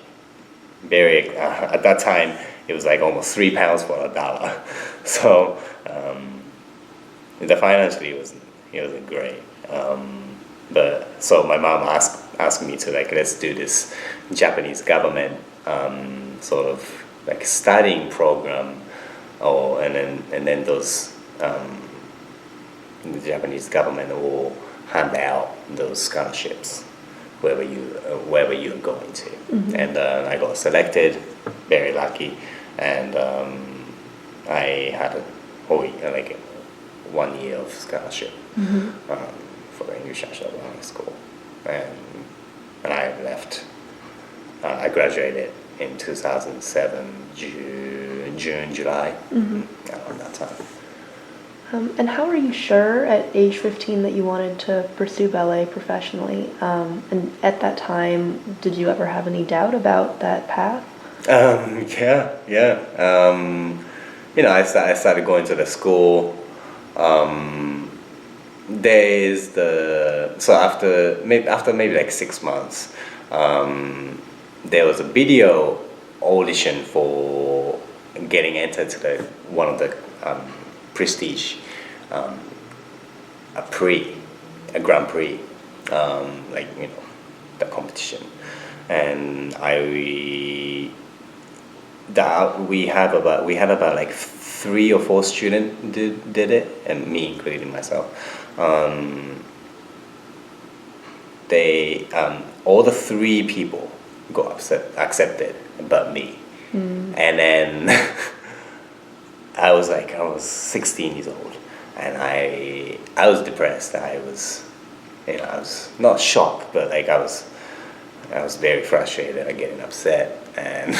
At that time it was like almost £3 for $1. So the financially it wasn't great. But so my mom asked me to let's do this Japanese government sort of studying program, and then those the Japanese government will hand out those scholarships wherever you're going to. And I got selected, very lucky, and I had a whole 1 year of scholarship for the English National Ballet School, and I left. I graduated in 2007, June, July, around that time. And how were you sure at age 15 that you wanted to pursue ballet professionally? And at that time, did you ever have any doubt about that path? Yeah. I started going to the school. After maybe 6 months, there was a video audition for getting entered to one of the prestige a Grand Prix, the competition, and we had about 3 or 4 students did it, and me including myself. All the 3 people got accepted but me, and then I was 16 years old, and I was depressed. I was not shocked, but I was very frustrated and getting upset, and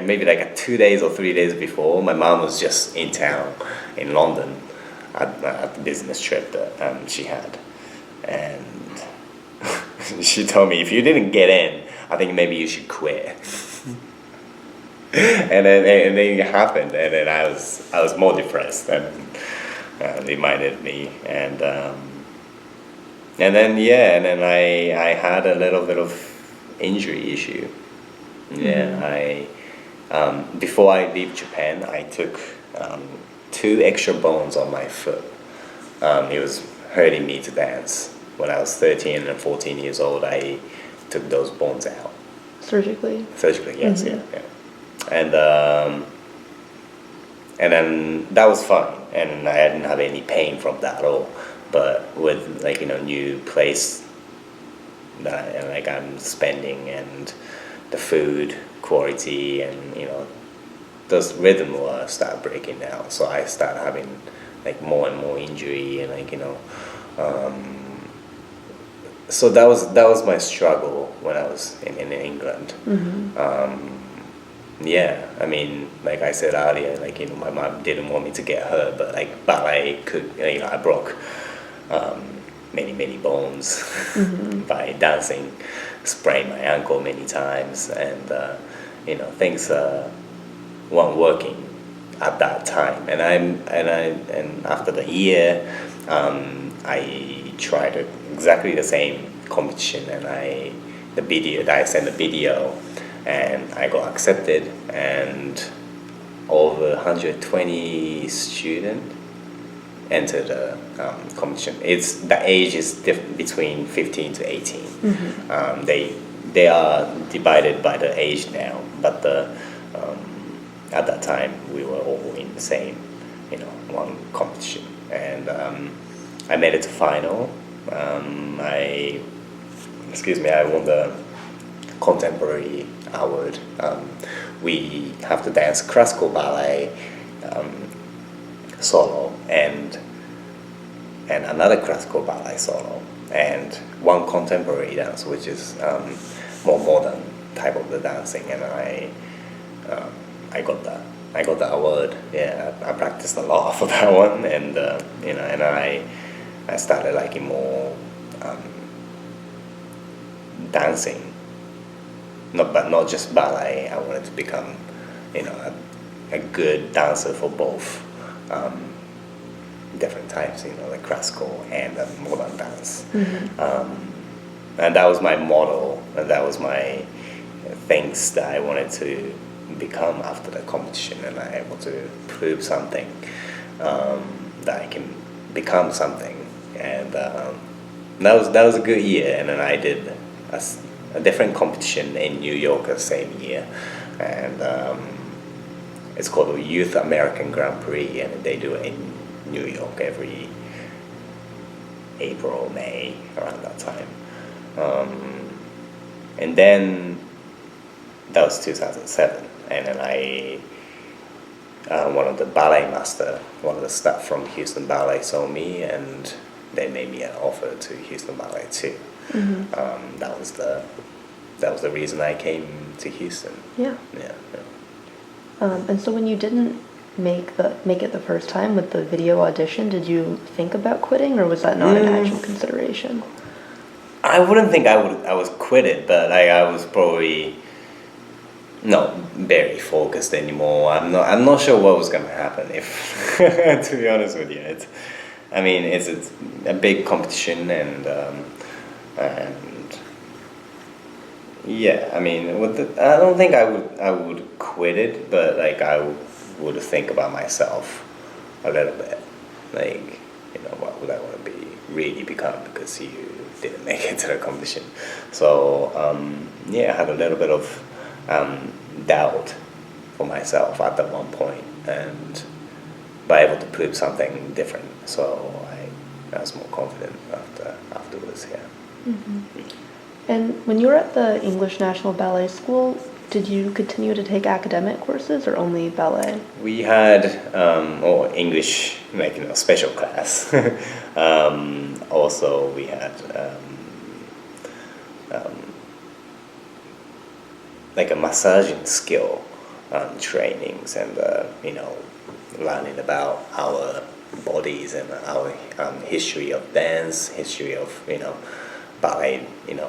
maybe 2 days or 3 days before, my mom was just in town in London at the business trip that she had, and she told me, if you didn't get in, I think maybe you should quit. and then it happened, and then I was more depressed, and reminded me, and then I had a little bit of injury issue. Before I leave Japan, I took 2 extra bones on my foot. It was hurting me to dance. When I was 13 and 14 years old, I took those bones out. Surgically? Surgically, yes, yeah. and and then that was fun, and I didn't have any pain from that at all. But with like new place that like I'm spending and the food quality and those rhythm were start breaking down. So I start having like more and more injury and so that was my struggle when I was in England. Yeah, I mean, like I said earlier, like my mom didn't want me to get hurt, but like ballet could, I broke many bones by dancing, sprained my ankle many times, and things weren't working at that time. And after the year, I tried exactly the same competition, and I sent the video, and I got accepted, and over 120 students entered the competition. The age is between 15 to 18. They are divided by the age now, but at that time we were all in the same one competition, and I made it to final. I won the contemporary award. We have to dance classical ballet, solo, and another classical ballet solo, and one contemporary dance, which is more modern type of the dancing. And I got that. I got that award. Yeah, I practiced a lot for that one, and and I started liking more dancing. Not just ballet. I wanted to become, a good dancer for both different types, like classical and modern dance. And that was my model, and that was my things that I wanted to become after the competition, and I able to prove something, that I can become something, and that was a good year. And then I did a different competition in New York the same year, and it's called the Youth American Grand Prix, and they do it in New York every April, May, around that time. And then that was 2007, and then one of the ballet master, one of the staff from Houston Ballet saw me, and they made me an offer to Houston Ballet too. That was the reason I came to Houston. Yeah. And so when you didn't make it the first time with the video audition, did you think about quitting, or was that not an actual consideration? I wouldn't think I was quitted, but I was probably not very focused anymore. I'm not sure what was gonna happen if to be honest with you. It's a big competition, and yeah, I don't think I would quit it, but like I would think about myself a little bit, like what would I want to really become, because you didn't make it to the competition. So I had a little bit of doubt for myself at that one point, and by able to prove something different, so I was more confident afterwards. Yeah. And when you were at the English National Ballet School, did you continue to take academic courses or only ballet? We had English, special class. Also, we had like a massaging skill trainings, and learning about our bodies and our history of dance, history of ballet,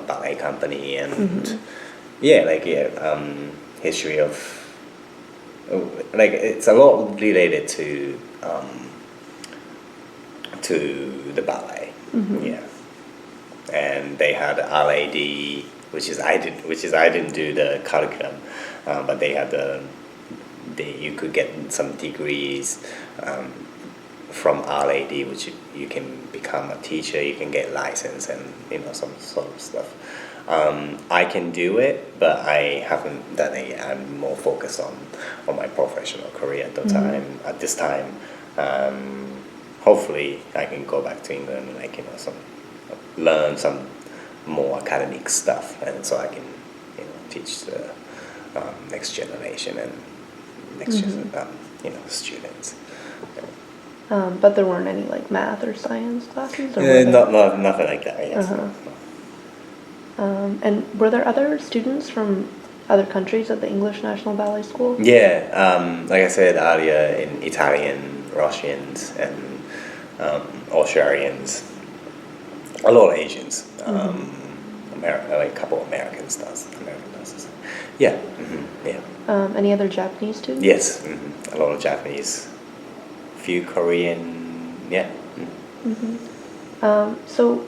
ballet company, and history of it's a lot related to the ballet. And they had RAD, which is I didn't do the curriculum, but they had you could get some degrees from RAD, which you can become a teacher, you can get license, and some sort of stuff. I can do it, but I haven't done it yet. I'm more focused on my professional career at the time. At this time, hopefully, I can go back to England and learn some more academic stuff, and so I can teach the next generation and students. But there weren't any like math or science classes, or were there? Nothing like that. Yes. And were there other students from other countries at the English National Ballet School? Yeah, like I said earlier, in Italian, Russians, and Australians, a lot of Asians, like a couple of Americans does. Yeah, yeah. Any other Japanese students? Yes, a lot of Japanese, few Korean, yeah. So,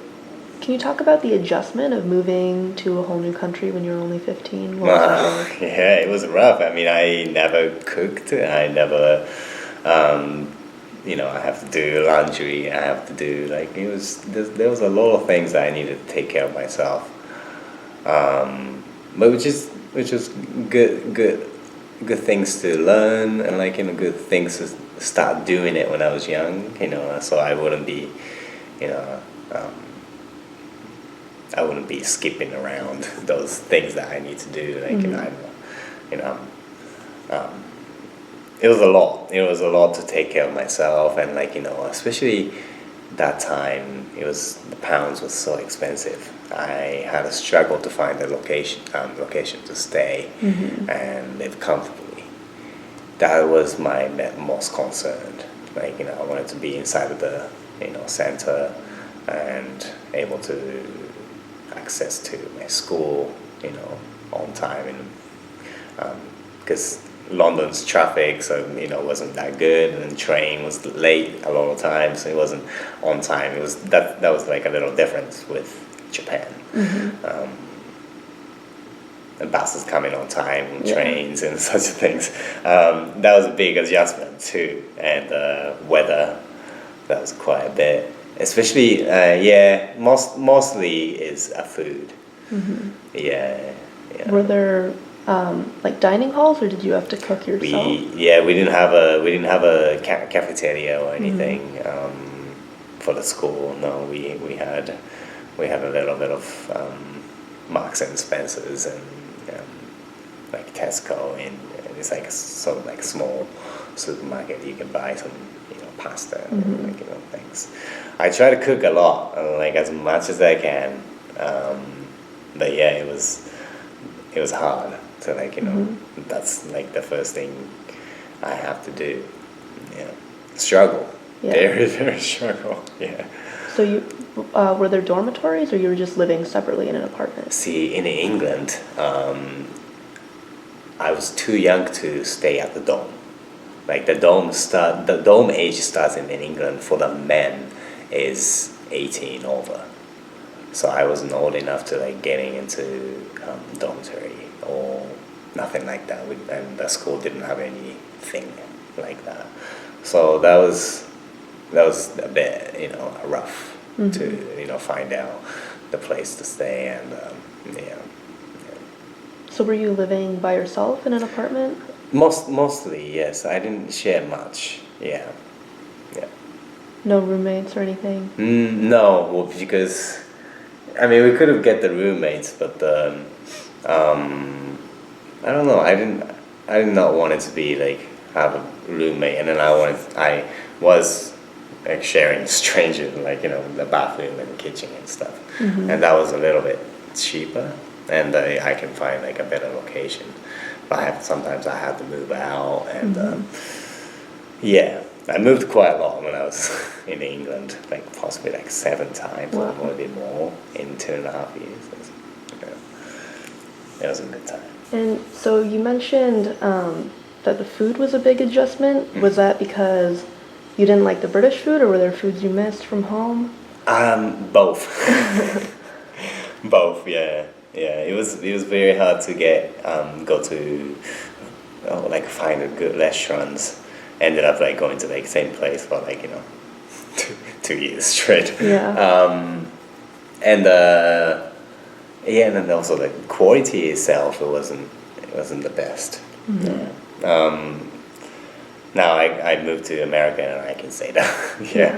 can you talk about the adjustment of moving to a whole new country when you're only 15? What was that like? Yeah, it was rough. I mean, I never cooked. I never, I have to do laundry. I have to do there was a lot of things that I needed to take care of myself. But which is good things to learn, and good things to start doing it when I was young. So I wouldn't be, I wouldn't be skipping around those things that I need to do. It was a lot. It was a lot to take care of myself, and especially that time, the pounds was so expensive. I had a struggle to find a location to stay and live comfortably. That was my most concern. I wanted to be inside of the center and able to access to my school, on time, and because London's traffic, wasn't that good, and the train was late a lot of times, so it wasn't on time. It was that was like a little difference with Japan. And buses coming on time, trains, and such things. That was a big adjustment too, and weather. That was quite a bit. Especially, mostly is food. Yeah. Were there dining halls, or did you have to cook yourself? We didn't have a cafeteria or anything for the school. No, we had a little bit of Marks and Spencers and like Tesco, and it's like sort of like small supermarket. You can buy some pasta and things. I try to cook a lot, as much as I can, but yeah, it was hard. So that's the first thing I have to do. Yeah, struggle. Yeah. Very, very struggle. Yeah. So you were there dormitories, or you were just living separately in an apartment? See, in England, I was too young to stay at the dome. The dome age starts in England for the men is 18 over. So I wasn't old enough to getting into dormitory or nothing like that. And the school didn't have anything like that. So that was a bit rough to find out the place to stay, and So were you living by yourself in an apartment? Mostly, yes. I didn't share much. Yeah. No roommates or anything? No, well, because we could have get the roommates, but I don't know. I did not want it to be have a roommate, and then I was sharing strangers, the bathroom and the kitchen and stuff, and that was a little bit cheaper, and I can find a better location. But sometimes I had to move out, and I moved quite a lot when I was in England, possibly 7 times or a bit more in 2.5 years. It was a good time. And so you mentioned that the food was a big adjustment. Was that because you didn't like the British food, or were there foods you missed from home? Both. Both, yeah. Yeah, it was very hard to go to find a good restaurants. Ended up going to the same place for 2 years straight. Yeah. And yeah, and then also the quality itself, it wasn't the best. Yeah. Now I moved to America and I can say that. Yeah.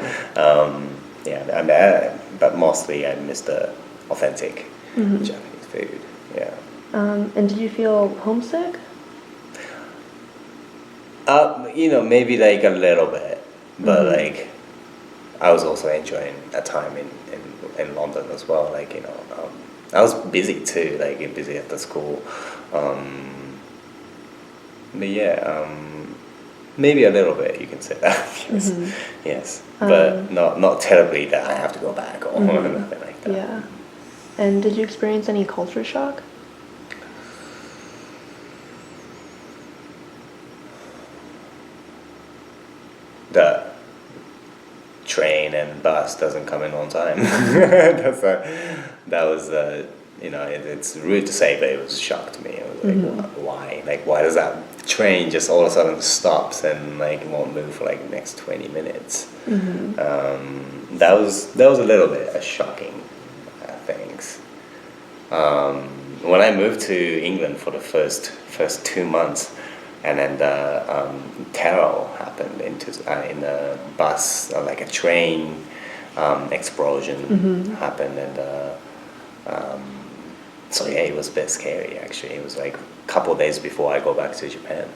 Yeah, but mostly I miss the authentic Japanese food. Yeah. And did you feel homesick? Maybe like a little bit, but like I was also enjoying a time in London as well. Like I was busy too, like busy at the school. But yeah, maybe a little bit. You can say that. Yes, yes, but not terribly that I have to go back or nothing like that. Yeah. And did you experience any culture shock? The train and bus doesn't come in on time. It's rude to say, but it was a shock to me. It was like, why? Like, why does that train just all of a sudden stops and like won't move for like the next 20 minutes? That was a little bit a shocking things. When I moved to England for the first 2 months, and then the terror happened in the bus, like a train explosion happened, and so yeah, it was a bit scary actually. It was like a couple of days before I go back to Japan,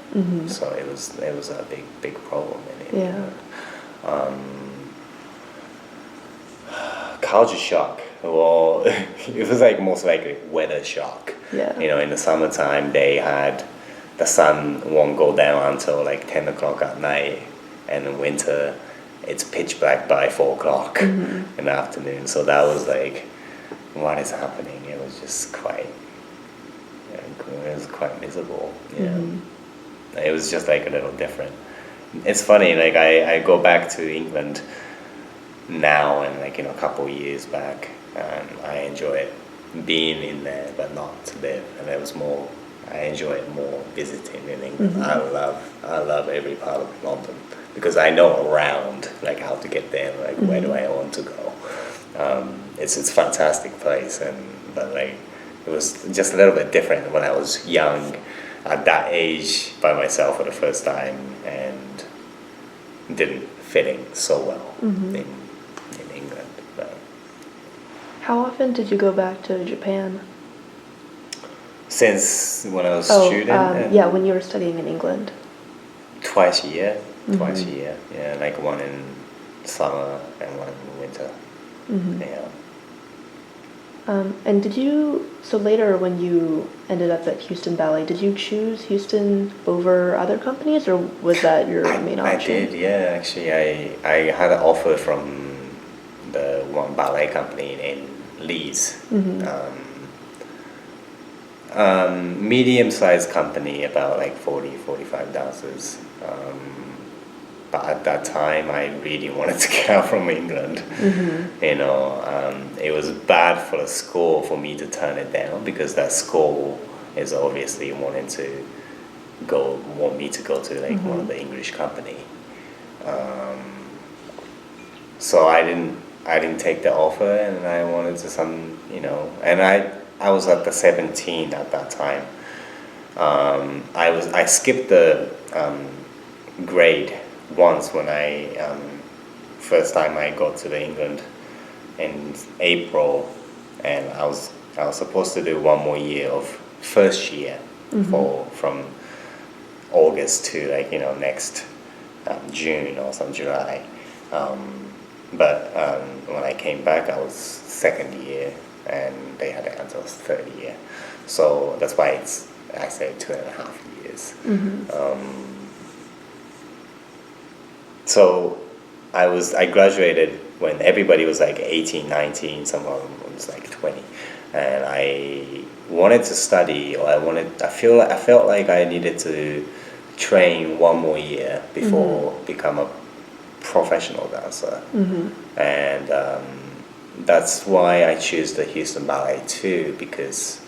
so it was a big problem in England. Culture shock. Well, it was like most likely weather shock. Yeah. In the summertime they had the sun won't go down until like 10 o'clock at night, and in winter it's pitch black by 4 o'clock in the afternoon. So that was like, what is happening? It was just quite miserable. Yeah. It was just like a little different. It's funny, like I go back to England now and like a couple years back, and I enjoy it being in there but not to live, and I enjoy it more visiting in England. I love every part of London because I know around like how to get there, like where do I want to go. It's a fantastic place, but like it was just a little bit different when I was young, at that age by myself for the first time, and didn't fit in so well in England. But How often did you go back to Japan? since when I was a student, yeah, when you were studying in England. twice a year, yeah, like one in summer and one in winter. Yeah. And so later when you ended up at Houston Ballet, did you choose Houston over other companies, or was that your main I option? did, yeah. Actually, I had an offer from the one ballet company in Leeds. Medium-sized company, about like 45 dancers. But at that time, I really wanted to get out from England. It was bad for the school for me to turn it down, because that school is obviously want me to go to like one of the English company. So I didn't take the offer, and I wanted to and I was at the 17 at that time. I skipped the grade once when I first time I got to the England in April, and I was supposed to do one more year of first year from August to next June or some July. But when I came back, I was second year, and they had it until third year. So that's why I say 2.5 years. So I graduated when everybody was like 18, 19, someone was like 20, and I wanted to study, or I felt like I needed to train one more year before become a professional dancer, and that's why I choose the Houston Ballet too, because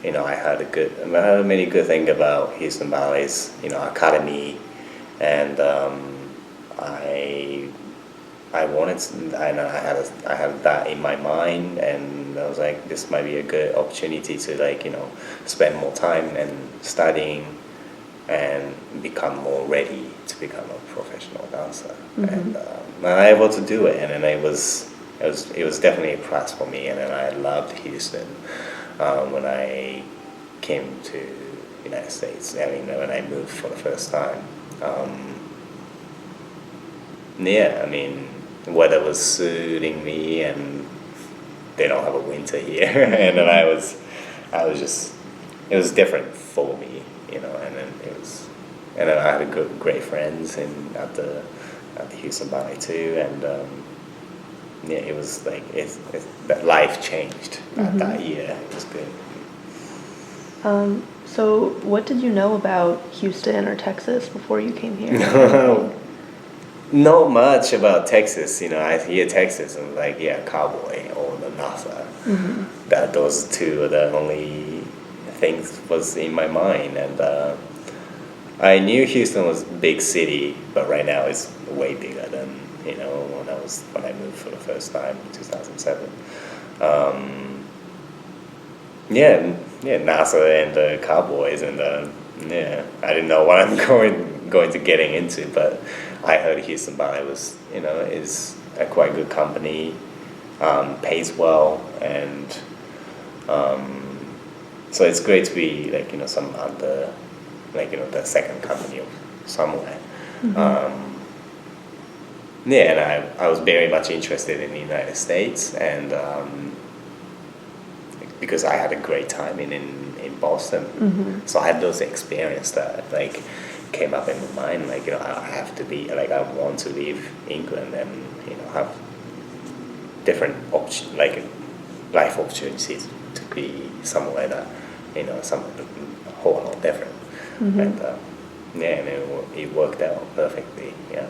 I heard many good things about Houston Ballet's academy, and I I wanted I know I had that in my mind, and I was like, this might be a good opportunity to like spend more time and studying and become more ready to become a professional dancer. And I was able to do it, and then it was definitely a plus for me. And then I loved Houston when I came to United States. I mean, when I moved for the first time. Yeah, I mean, weather was suiting me, and they don't have a winter here, and then I was just, it was different for me, and then and then I had great friends at the Houston Ballet too, and yeah, it was like that life changed that year. It was good. So what did you know about Houston or Texas before you came here? Not much about Texas. I hear Texas and like, yeah, cowboy or the NASA. That those two are the only things was in my mind, and I knew Houston was a big city, but right now it's way bigger than when I moved for the first time in 2007. Yeah, NASA and the Cowboys, and yeah, I didn't know what I'm going to getting into, but I heard Houston Ballet was is a quite good company, pays well, and so it's great to be like some other the second company of somewhere. Yeah, and I was very much interested in the United States, and because I had a great time in Boston, so I had those experiences that like came up in my mind, like I have to be like I want to leave England and have different life opportunities to be somewhere that some a whole lot different, and yeah, and it worked out perfectly. Yeah.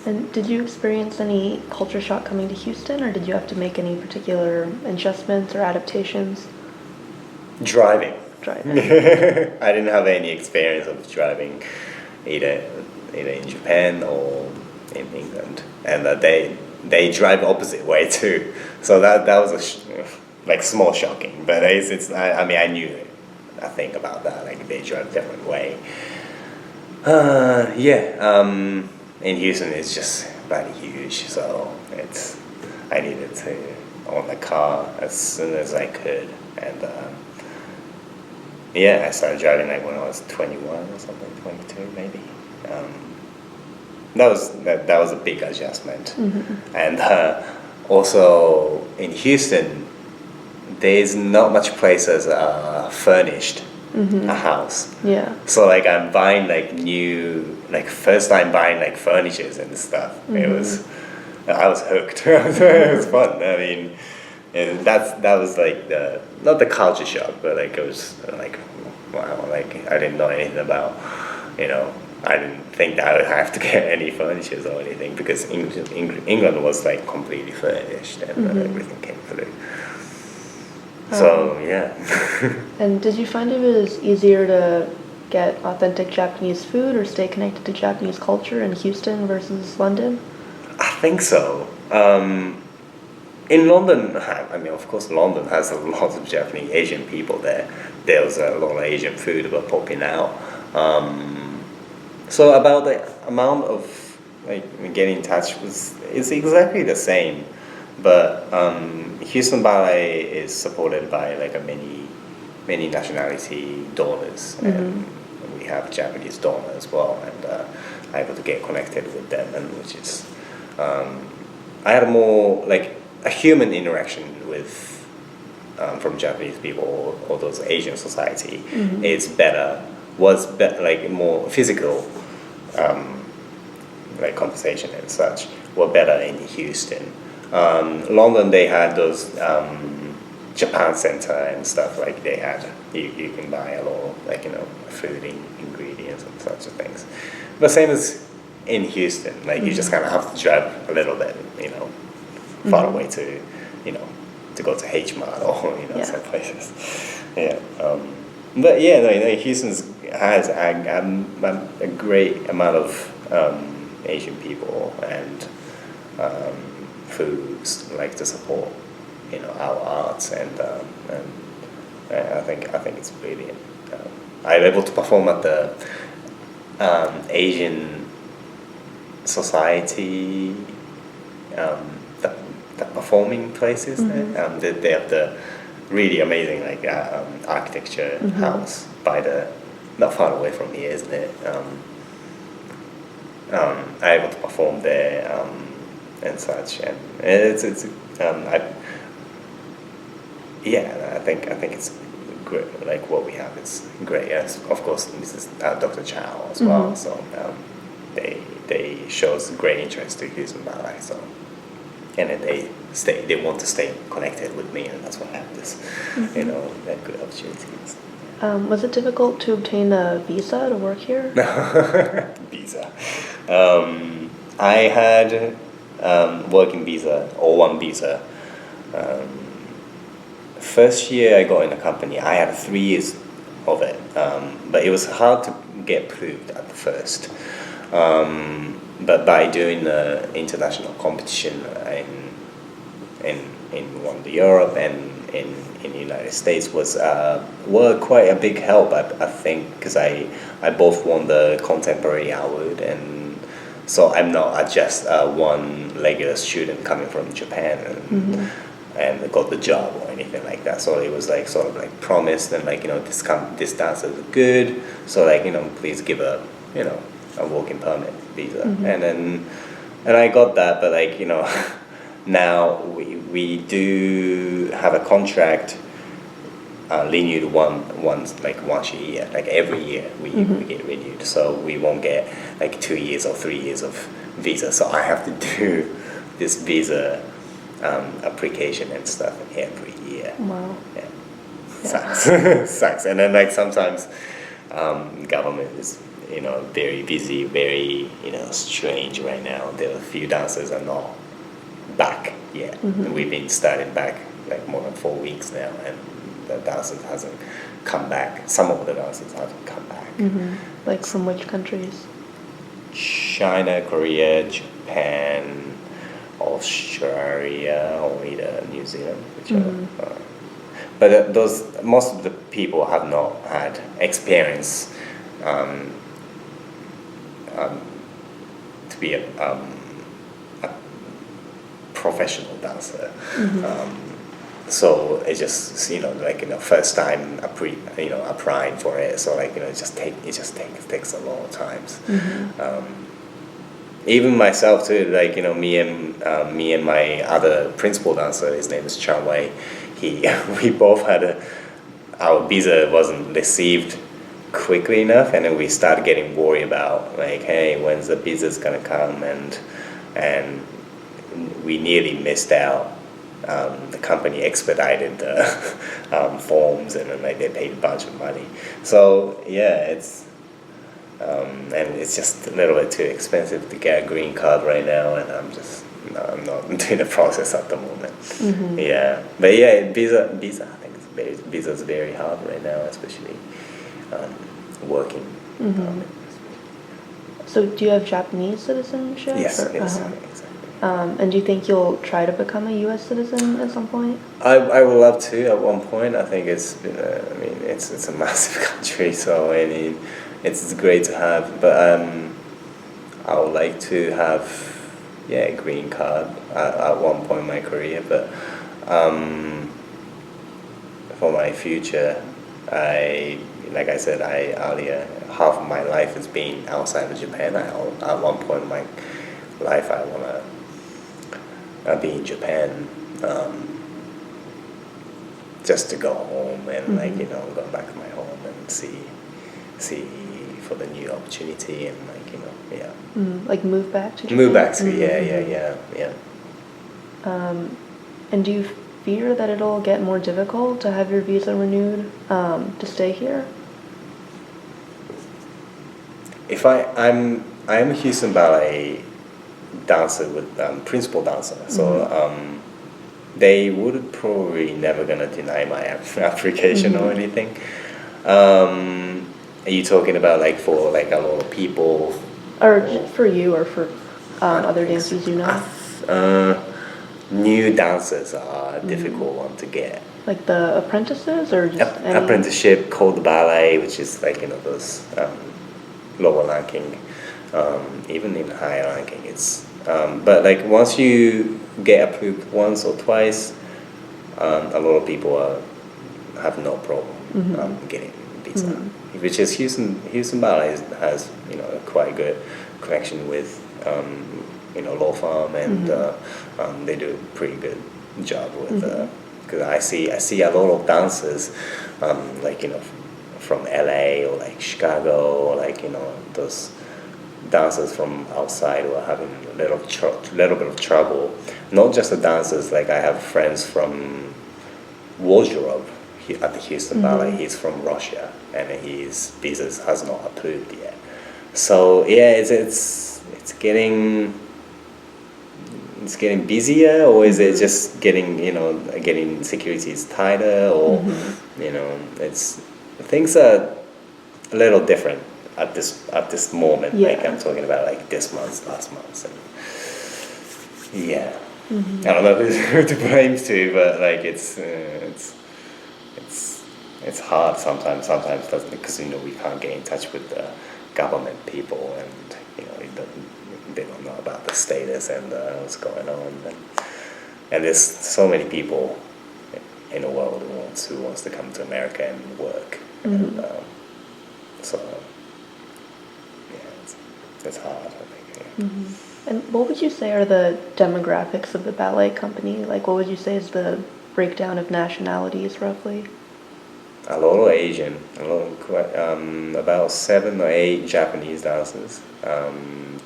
And did you experience any culture shock coming to Houston, or did you have to make any particular adjustments or adaptations? Driving. Driving. I didn't have any experience of driving either in Japan or in England, and they drive opposite way too. So that was like small shocking, but I mean I knew a thing about that, like they drive different way. Yeah. In Houston, it's just bloody huge, so I needed to own a car as soon as I could, and yeah, I started driving like when I was 21 or something, 22 maybe. That was a big adjustment, and also in Houston, there's not much places furnished a house. Yeah. So like I'm buying first time buying like furnitures and stuff. I was hooked. It was fun. I mean, and that was like not the culture shock, but like it was like wow, like I didn't know anything about, I didn't think that I would have to get any furnitures or anything, because England was like completely furnished, and everything came through. So yeah. And did you find it was easier to get authentic Japanese food or stay connected to Japanese culture in Houston versus London? I think so. In London, I mean, of course, London has a lot of Japanese Asian people there. There was a lot of Asian food were popping out. So about the amount of like getting in touch is exactly the same, but Houston Ballet is supported by like many nationality donors, and we have Japanese donors as well, and I'm able to get connected with them, and which is I had more like a human interaction with from Japanese people or those Asian society. It's like more physical like conversation and such were better in Houston. London, they had those Japan Center and stuff, like they had you can buy a lot of like food ingredients and such things, but same as in Houston, like you just kind of have to drive a little bit far away to to go to H Mart or some places. Yeah. But yeah, no, Houston has a great amount of Asian people, and foods like to support our arts and I think it's brilliant. I'm able to perform at the Asian Society, the performing places there. They have the really amazing architecture house by the not far away from here, isn't it? I'm able to perform there and such, and it's I think it's great. Like what we have is great. Yes, of course, this is Dr. Chow as well. So they shows great interest to Houston Ballet. So and then they want to stay connected with me, and that's why I have this that good opportunities. Was it difficult to obtain a visa to work here? Visa. I had working visa or one visa. First year I got in the company, I had 3 years of it, but it was hard to get approved at the first. But by doing the international competition in one of the Europe and in the United States were quite a big help, I think, because I both won the contemporary award, and so I'm not just one regular student coming from Japan and got the job or anything like that. So it was sort of promised, and this dancer is good, so please give a working permit visa, and I got that, but now we do have a contract renewed once a year, every year we get renewed, so we won't get 2 years or 3 years of visa, so I have to do this visa application and stuff every year. Wow. Yeah. Sucks. And then sometimes government is very busy, very strange right now. There are a few dancers are not back yet. We've been starting back more than 4 weeks now, and the dancers hasn't come back. Some of the dancers haven't come back. From which countries? China, Korea, Japan, Australia, or either New Zealand, whichever. But most of the people have not had experience to be a professional dancer. So it's just first time applying for it. So it just takes a long time. Even myself too, me and my other principal dancer, his name is Chan Wei. We both had our visa wasn't received quickly enough, and then we started getting worried about hey, when's the visa's gonna come, and we nearly missed out. The company expedited the forms, and then they paid a bunch of money. So yeah, it's. And it's just a little bit too expensive to get a green card right now, and I'm not doing the process at the moment. Yeah, but yeah, visa. I think visa's very hard right now, especially working. So do you have Japanese citizenship? Yes, exactly. And do you think you'll try to become a U.S. citizen at some point? I would love to at one point. I think it's it's a massive country, so it's great to have, but I would like to have a green card at one point in my career, but for my future, like I said earlier, half of my life has been outside of Japan. At one point in my life I want to be in Japan, just to go home and go back to my home and see for the new opportunity, and move back to Japan? Move back to yeah. And do you fear that it'll get more difficult to have your visa renewed to stay here? If I'm a Houston Ballet dancer with principal dancer, so they would probably never gonna deny my application or anything. Are you talking about for a lot of people, or for you, or for other dancers you know? New dancers are a difficult one to get. Like the apprentices or just any? Apprenticeship called ballet, which is like those lower ranking, even in higher ranking. It's but like once you get approved once or twice, a lot of people have no problem getting visa. Which is Houston Ballet has a quite good connection with law firm, and they do a pretty good job with. Because I see a lot of dancers, from LA or like Chicago, or like those dancers from outside who are having a little bit of trouble. Not just the dancers. Like I have friends from Wardrobe at the Houston Ballet. He's from Russia, and his visa has not approved yet. So yeah, it's getting busier, or is it just getting securities tighter, or it's things are a little different at this moment. Yeah. Like I'm talking about like this month, last month, and yeah. I don't know who to blame to, but like it's hard sometimes. Sometimes doesn't, because we can't get in touch with the government people, and they don't know about the status and what's going on, and there's so many people in the world who wants to come to America and work, and so yeah, it's hard, I think. Yeah. And what would you say are the demographics of the ballet company? Like, what would you say is the breakdown of nationalities, roughly? A lot of Asian, about 7 or 8 Japanese dancers,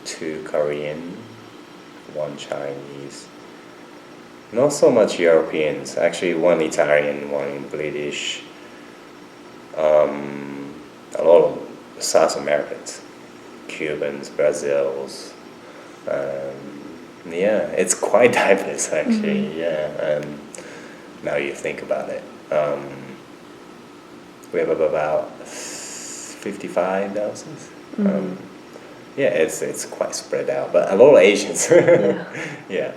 2 Korean, 1 Chinese. Not so much Europeans, actually 1 Italian, 1 British. A lot of South Americans, Cubans, Brazils. Yeah, it's quite diverse actually. Yeah, now you think about it. We have about 55 dancers. Yeah, it's quite spread out, but a lot of Asians. Yeah.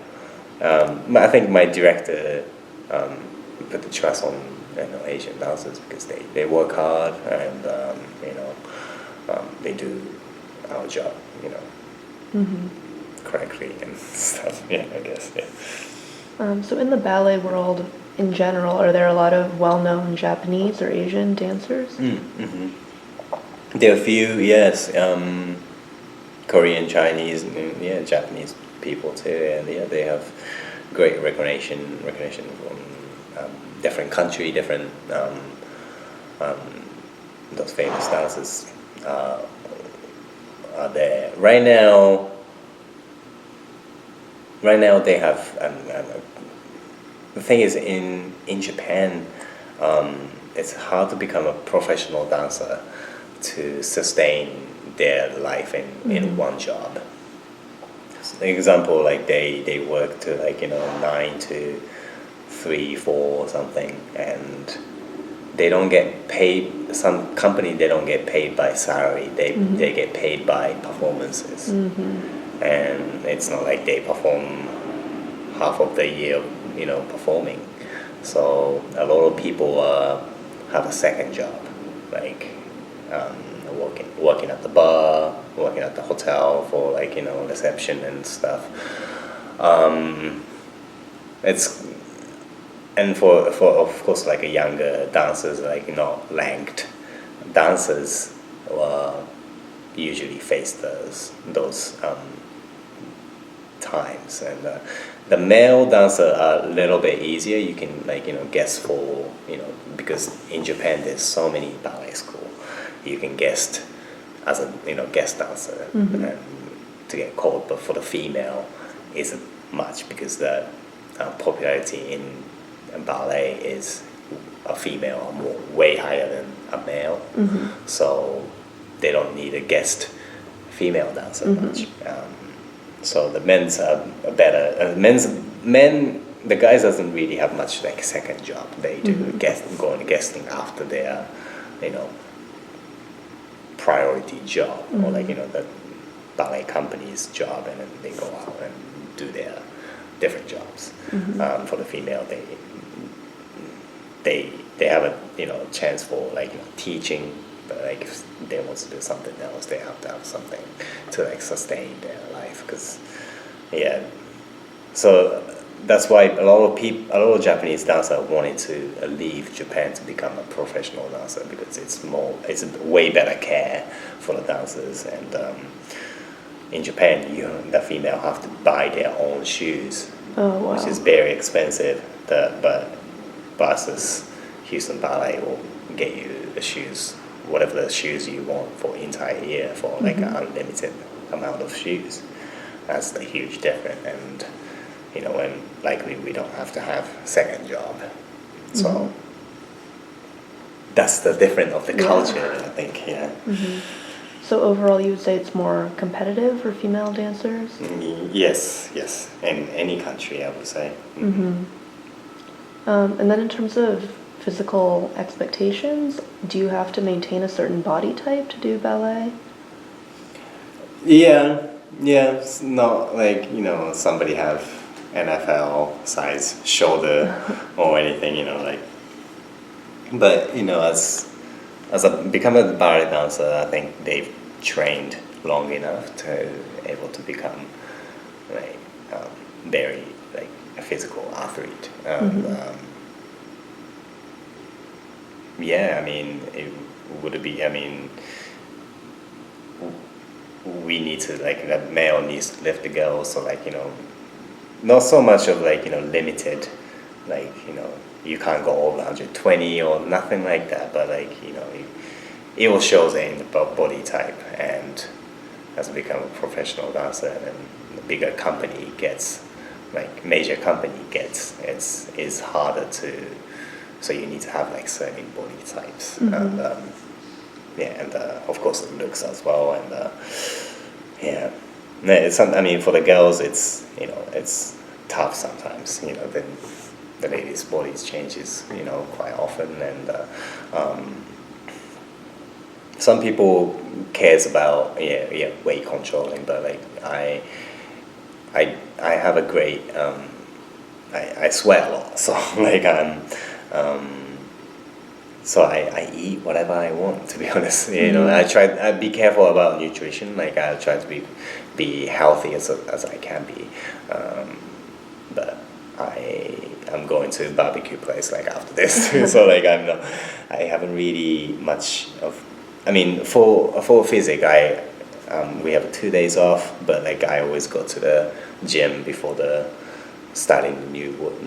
But I think my director put the trust on Asian dancers because they work hard, and they do our job, correctly and stuff. Yeah, I guess. Yeah. So in the ballet world in general, are there a lot of well-known Japanese or Asian dancers? There are a few, yes. Korean, Chinese, and Japanese people too, and yeah, they have great recognition from different country, different those famous dancers are there right now. Right now, they have. The thing is, in Japan, it's hard to become a professional dancer to sustain their life in one job. So, example, like they work to 9 to 3, 4 or something, and they don't get paid. Some company, they don't get paid by salary. They get paid by performances. And it's not like they perform half of the year, performing. So a lot of people have a second job, like working at the bar, working at the hotel for reception and stuff. For of course like a younger dancers, like not ranked dancers, usually face those times, and the male dancer are a little bit easier. You can guest for because in Japan there's so many ballet school. You can guest as a guest dancer and to get called, but for the female isn't much because the popularity in ballet is a female way higher than a male, so they don't need a guest female dancer much. So the men's are better. The guys doesn't really have much like second job. They do going guesting after their priority job, or the ballet company's job, and then they go out and do their different jobs. For the female, they have a chance for like teaching, but like if they want to do something else, they have to have something to like sustain their life. Because yeah, so that's why a lot of Japanese dancers wanted to leave Japan to become a professional dancer, because it's a way better care for the dancers. And in Japan, the female have to buy their own shoes, Oh, wow. which is very expensive. But versus Houston Ballet will get you the shoes, whatever the shoes you want for entire year, for like an unlimited amount of shoes. That's the huge difference. And when likely we don't have to have second job, so that's the difference of the culture, I think. Yeah. So overall, you would say it's more competitive for female dancers? Yes, in any country, I would say. And then in terms of physical expectations, do you have to maintain a certain body type to do ballet? Yeah, it's not like somebody have NFL size shoulder or anything, like. But as I become a ballet dancer, I think they've trained long enough to able to become like very like a physical athlete. Yeah, I mean, we need to like the male needs to lift the girl, so like not so much of like limited, like you can't go over 120 or nothing like that, but like it will show in the body type. And as I become a professional dancer, and the bigger company gets, like major company gets, it's harder to, so you need to have like certain body types. And and of course the looks as well. And yeah, I mean for the girls it's it's tough sometimes. The ladies' bodies changes quite often. And some people cares about weight controlling, but like I have a great I sweat a lot, so like so I eat whatever I want, to be honest. I be careful about nutrition. Like I try to be healthy as I can be. But I'm going to a barbecue place like after this, so like I haven't really much of. I mean, for physic, we have 2 days off, but like I always go to the gym before the starting the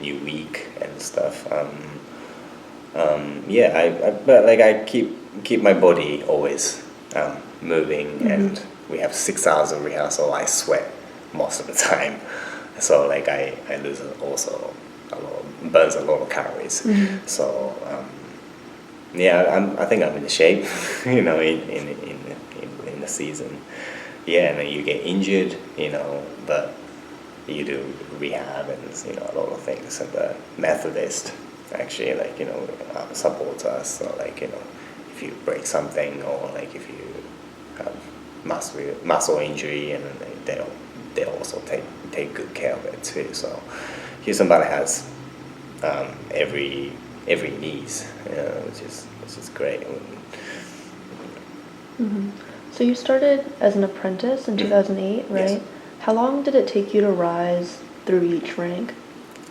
new week and stuff. But like I keep my body always moving, and we have 6 hours of rehearsal. I sweat most of the time, so like I lose also burns a lot of calories. So I think I'm in shape, in the season. Yeah, and then you get injured, but you do rehab and a lot of things. And the Methodist actually supports us. So like if you break something, or like if you have muscle injury, and they also take good care of it too. So Houston Ballet has every needs, which is great. So you started as an apprentice in 2008, right? Yes. How long did it take you to rise through each rank?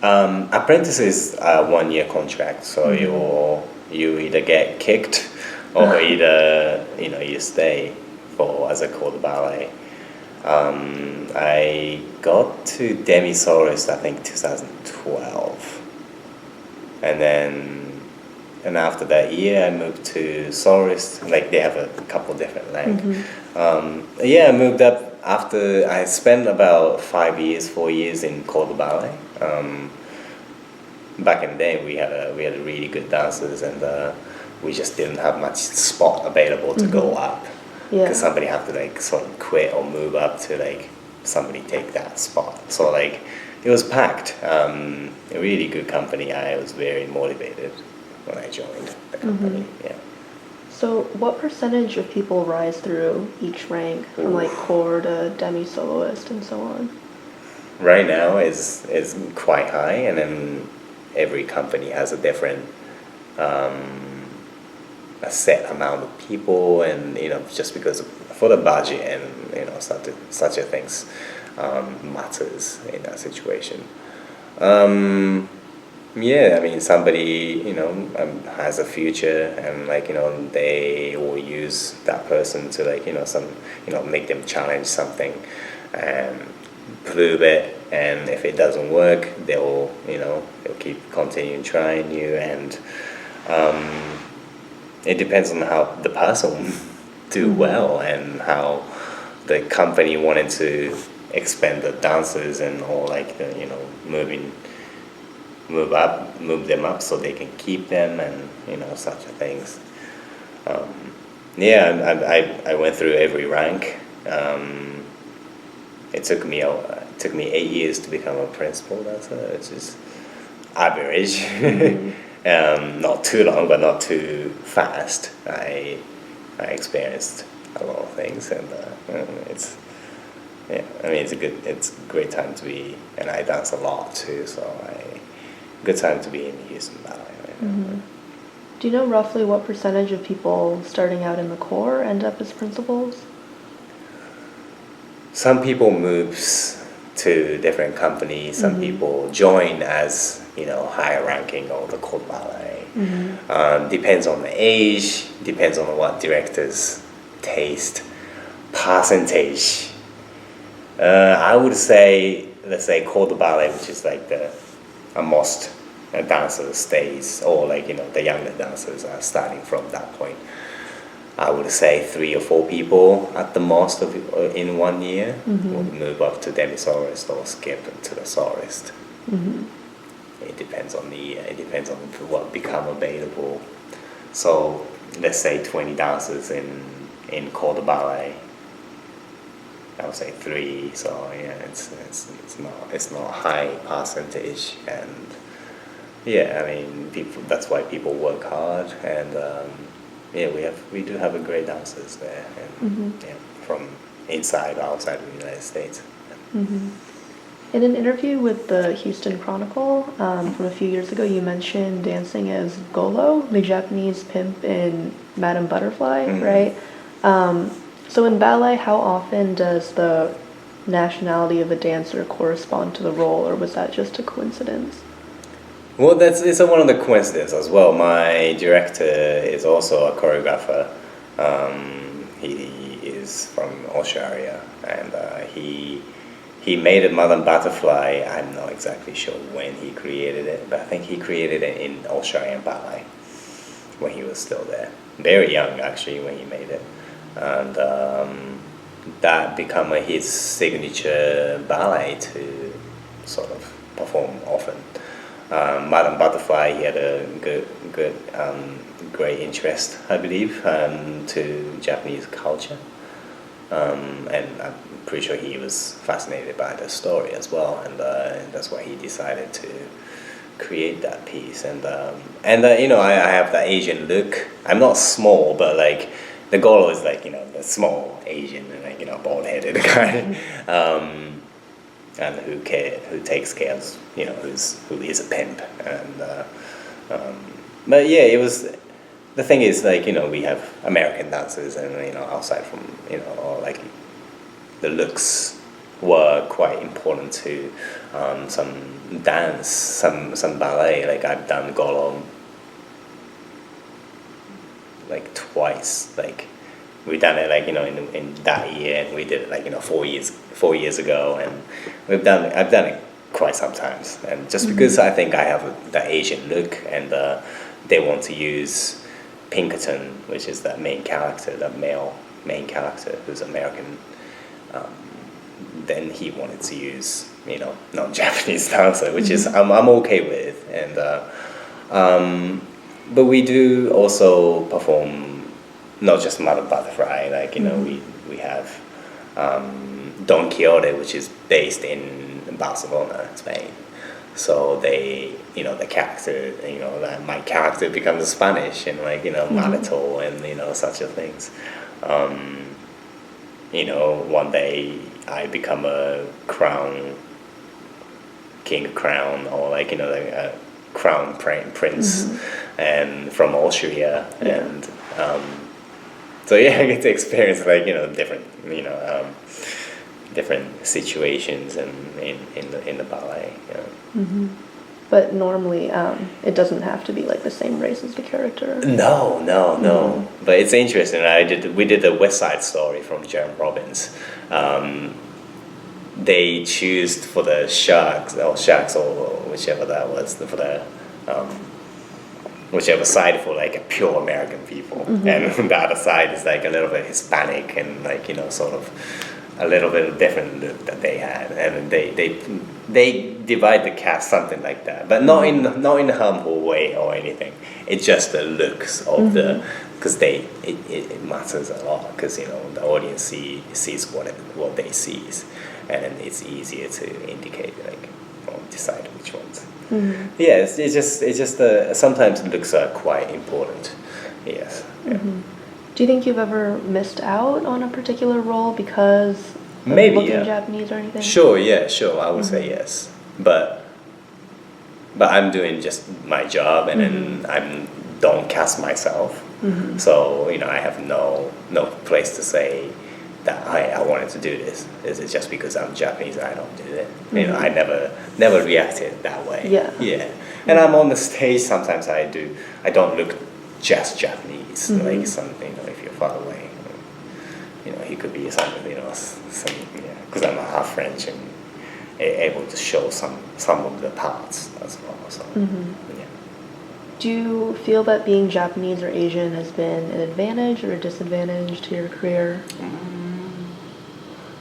Apprentice is a 1-year contract, so you either get kicked or either you stay as a corps de ballet. I got to demi soloist I think 2012, and after that year I moved to soloist. Like they have a couple different ranks. I moved up after I spent about 4 years in corps de ballet. Back in the day we had really good dancers, and we just didn't have much spot available to go up, because somebody had to like sort of quit or move up to like somebody take that spot. So like it was packed. A really good company. I was very motivated when I joined the company. Yeah. So what percentage of people rise through each rank, from like corps to demi soloist and so on? right now is quite high, and then every company has a different a set amount of people, and just because for the budget and such a things matters in that situation. Yeah, I mean, somebody has a future, and they will use that person to make them challenge something and prove it. And if it doesn't work, they'll keep continuing trying you, and it depends on how the person do well, and how the company wanted to expand the dancers, and or move them up so they can keep them, and such things. Yeah, I went through every rank. It took me 8 years to become a principal dancer, which is average. Not too long, but not too fast. I experienced a lot of things, and it's it's a great time to be, and I dance a lot too, so good time to be in Houston Ballet. Do you know roughly what percentage of people starting out in the corps end up as principals? Some people moves to different companies. Some people join as higher ranking or the court ballet. Depends on the age. Depends on what director's taste. Percentage. I would say, let's say court ballet, which is like most dancers stays, or the younger dancers are starting from that point. I would say 3 or 4 people at the most in 1 year would move up to demi-soloist or skip to the soloist. It depends on the year. It depends on what become available. So let's say 20 dancers in corps ballet. I would say 3. So yeah, it's not a high percentage, and yeah, I mean people. That's why people work hard, and we do have a great dancers there, and from inside outside of the United States. In an interview with the Houston Chronicle from a few years ago, you mentioned dancing as Golo, the Japanese pimp in Madame Butterfly, right? So in ballet, how often does the nationality of a dancer correspond to the role, or was that just a coincidence? Well, it's one of the coincidences as well. My director is also a choreographer. He is from Australia, and he made a Madame Butterfly. I'm not exactly sure when he created it, but I think he created it in Australian ballet when he was still there. Very young, actually, when he made it. And that became his signature ballet to sort of perform often. Madame Butterfly, he had a great interest, I believe, to Japanese culture. And I'm pretty sure he was fascinated by the story as well, and that's why he decided to create that piece. And I have the Asian look. I'm not small, but the Golo is the small Asian, bald-headed guy, and who takes care of who is a pimp. And but yeah, it was. The thing is, we have American dancers, and outside from the looks were quite important to some dance, some ballet. I've done Golo twice. We've done it in that year, and we did it 4 years ago, and I've done it quite sometimes. And just because I think I have the Asian look, and they want to use Pinkerton, which is the main character, the male main character who's American, then he wanted to use non-Japanese dancer, which is I'm okay with. And but we do also perform not just Madame Butterfly. We have Don Quixote, which is based in Barcelona, Spain. So they, the character, my character becomes Spanish, and Malato, and such a things. One day I become a crown king crown or like like a crown prince, and from Austria, and so yeah, I get to experience like different different situations and in the ballet. But normally, it doesn't have to be like the same race as the character. No. But it's interesting. We did the West Side Story from Jerome Robbins. They choose for the sharks or whichever that was for the whichever side for like a pure American people, and the other side is like a little bit Hispanic and like sort of a little bit different look that they had, and they divide the cast something like that, but not in a harmful way or anything. It's just the looks of the because it matters a lot because the audience sees what they sees, and it's easier to indicate like or decide which ones. Yeah, it's just sometimes looks are quite important. Yes. Yeah. Do you think you've ever missed out on a particular role because of Maybe, looking yeah. Japanese or anything? Sure, I would say yes, but I'm doing just my job, and then I don't cast myself, so I have no place to say that I wanted to do this. Is it just because I'm Japanese and I don't do it? I never reacted that way. Yeah. And I'm on the stage. Sometimes I don't look just Japanese. Like some if you're far away, he could be some because I'm a half French and able to show some of the parts as well. So yeah. Do you feel that being Japanese or Asian has been an advantage or a disadvantage to your career?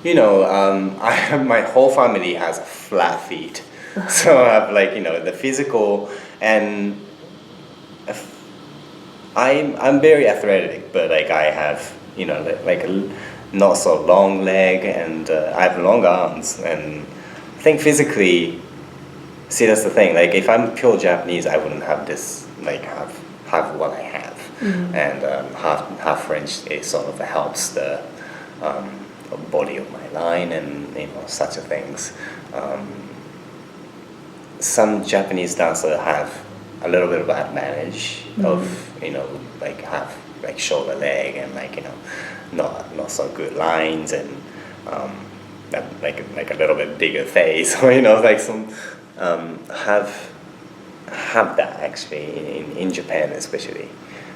I have my whole family has flat feet, so I have like the physical, and I'm very athletic, but like I have like a not so long leg, and I have long arms, and I think physically, see that's the thing. Like if I'm pure Japanese, I wouldn't have this like have what I have, and half French it sort of helps the body of my line and such a things. Some Japanese dancers have a little bit of advantage of like have like shoulder leg and like not so good lines and that like a little bit bigger face or like some have that actually in Japan especially.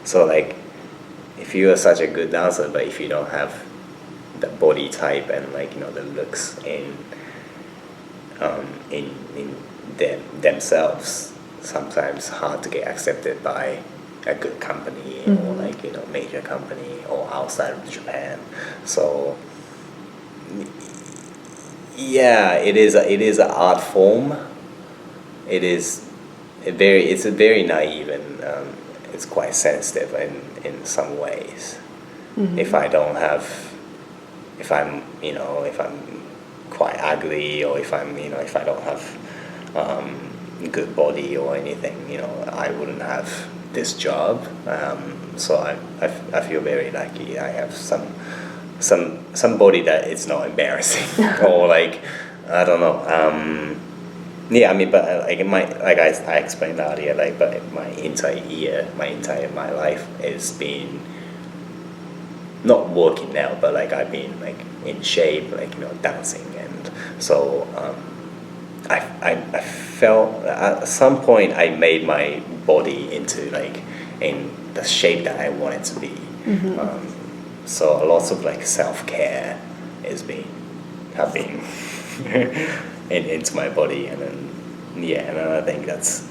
So like if you are such a good dancer but if you don't have the body type and like the looks in themselves, sometimes hard to get accepted by a good company or like major company or outside of Japan. So yeah, it is an art form. It's a very naive and it's quite sensitive in some ways. If I'm quite ugly or if I don't have good body or anything, I wouldn't have this job. So I feel very lucky. I have some body that it's not embarrassing or like I don't know. Yeah, I mean, but I explained earlier, like, but my entire life has been not working now, but like I've been like in shape, like dancing, and so I felt at some point I made my body into like in the shape that I wanted to be. So lots of like self-care have been into my body, and then and then I think that's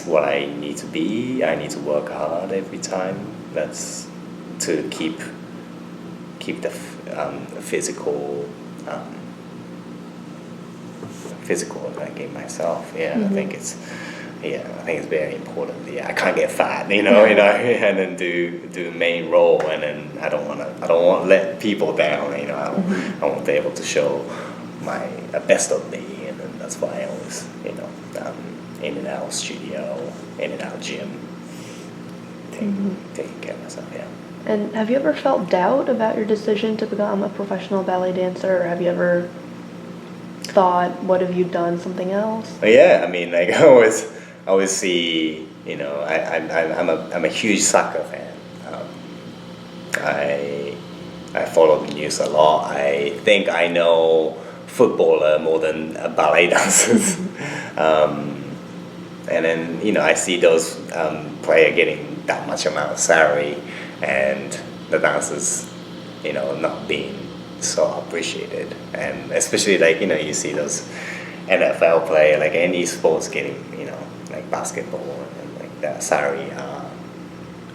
what I need to be. I need to work hard every time. That's to keep the physical like in myself. I think it's very important. I can't get fat, and then do main role, and then I don't want to let people down. I want to be able to show my best of me, and then that's why I always in and out studio, in and out gym, taking care of myself. Yeah. And have you ever felt doubt about your decision to become a professional ballet dancer, or have you ever thought, what have you done, something else? But yeah, I mean, like I always see, you know, I'm a huge soccer fan. I follow the news a lot. I think I know footballer more than ballet dancers. And then, you know, I see those player getting that much amount of salary, and the dancers, you know, not being so appreciated. And especially, like, you know, you see those NFL player, like any sports getting, you know, like basketball, and like that salary are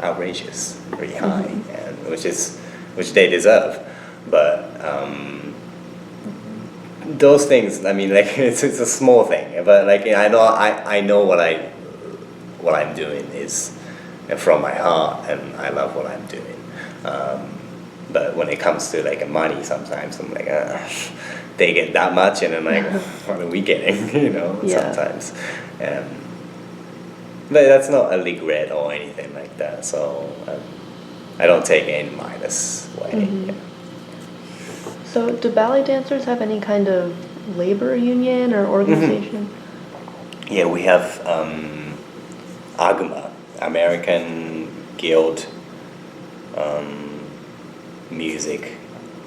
outrageous, really high, and which they deserve. But those things, I mean, like it's a small thing, but like I know what I'm doing is from my heart, and I love what I'm doing. But when it comes to like money, sometimes I'm like, they get that much, and I'm like, what are we getting? You know, Yeah. sometimes. But that's not a regret or anything like that. So I don't take it in minus way. Yeah. So do ballet dancers have any kind of labor union or organization? Yeah, we have AGMA, American Guild Music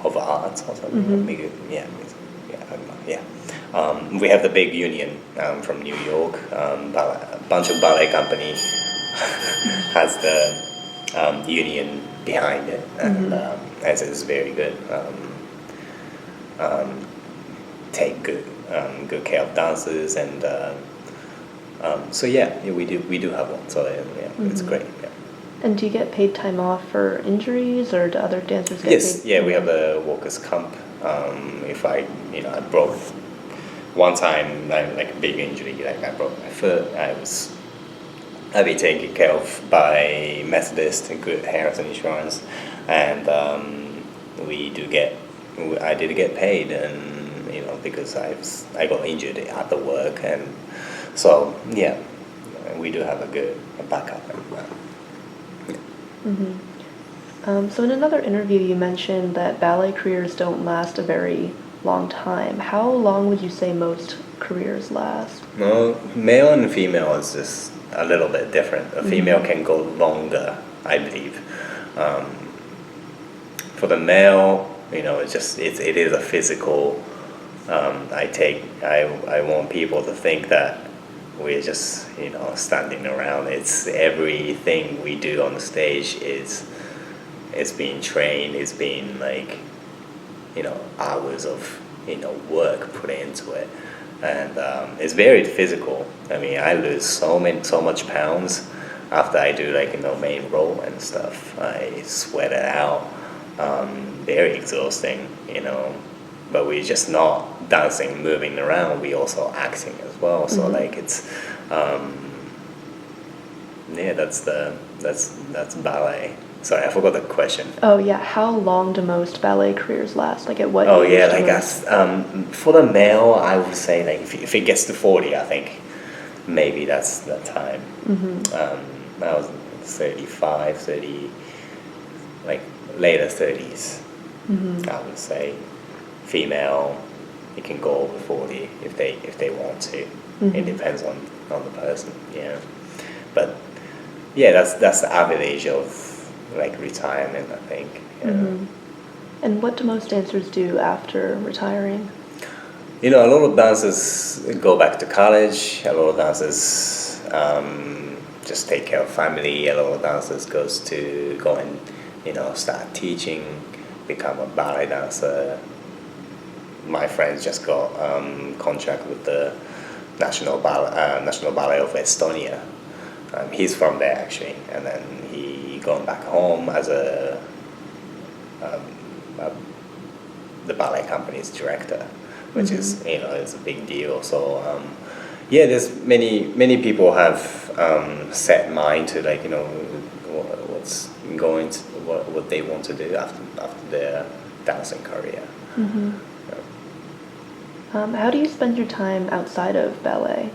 of Arts or something. Music, AGMA, yeah. We have the big union from New York. A bunch of ballet company has the union behind it, and as it's very good. Take good care of dancers, and so yeah, we do have one. So yeah, it's great. Yeah. And do you get paid time off for injuries, or do other dancers get Yes, paid? yeah, we have a workers' comp. If I broke one time, like a big injury, like I broke my foot, I'd be taken care of by Methodist and Good Harrison Insurance, and I did get paid, and because I got injured at the work, and so yeah, we do have a backup. So in another interview, you mentioned that ballet careers don't last a very long time. How long would you say most careers last? No, male and female is just a little bit different. A female can go longer, I believe. For the male, it is a physical. I want people to think that we're just standing around. It's everything we do on the stage it's being trained. It's being like hours of work put into it, and it's very physical. I mean, I lose so much pounds after I do main role and stuff. I sweat it out. Very exhausting, but we're just not dancing, moving around. We also acting as well. So it's that's ballet. Sorry, I forgot the question. Oh yeah, how long do most ballet careers last? Like at what Oh age? yeah, do like most- us. For the male, I would say if it gets to 40, I think maybe that's the time. I was 35, 30, like later 30s. I would say female, it can go over 40 if they want to. It depends on the person, yeah. But yeah, that's the average age of retirement, I think. Yeah. And what do most dancers do after retiring? A lot of dancers go back to college. A lot of dancers just take care of family. A lot of dancers go and start teaching, become a ballet dancer. My friends just got contract with the National Ballet of Estonia. He's from there actually, and then he gone back home as the ballet company's director, which is it's a big deal. So yeah, there's many people have set mind to what they want to do after their dancing career. How do you spend your time outside of ballet?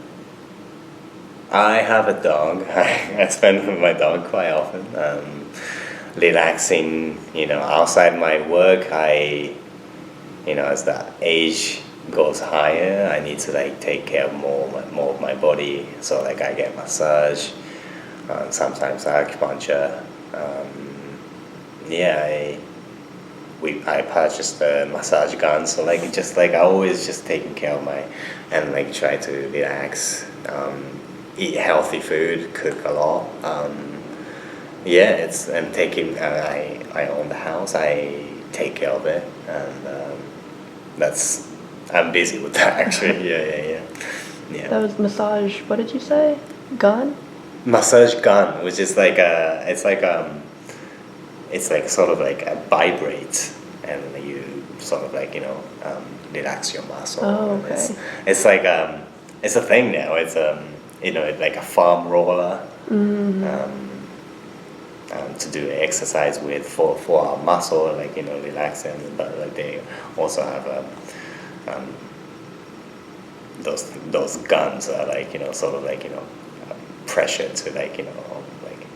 I have a dog. I spend with my dog quite often. Relaxing, outside my work, as the age goes higher, I need to like take care of more of my body. So like I get massage, sometimes acupuncture. Yeah, I purchased a massage gun, so like just like I always just taking care of my and like try to relax, eat healthy food, cook a lot. Yeah, it's and taking I own the house, I take care of it, and that's I'm busy with that actually. Yeah. That was massage. What did you say? Gun? Massage gun, which is like it's like sort of like a vibrate, and you sort of like relax your muscle. Oh, And okay. it's like it's a thing now. It's like a foam roller. To do exercise with for our muscle, like relaxing, but like they also have those guns are like sort of like pressure to like like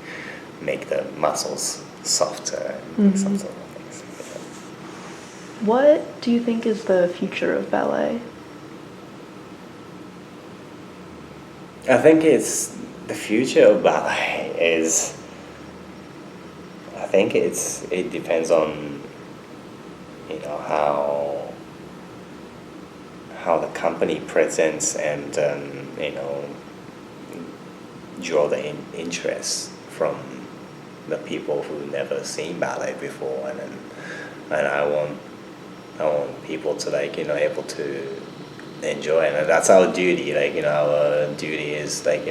make the muscles softer and some sort of things. What do you think is the future of ballet? I think it's the future of ballet is. I think it depends on how the company presents and draw the interest from the people who never seen ballet before, and I want people to like able to enjoy it, and that's our duty. Like our duty is like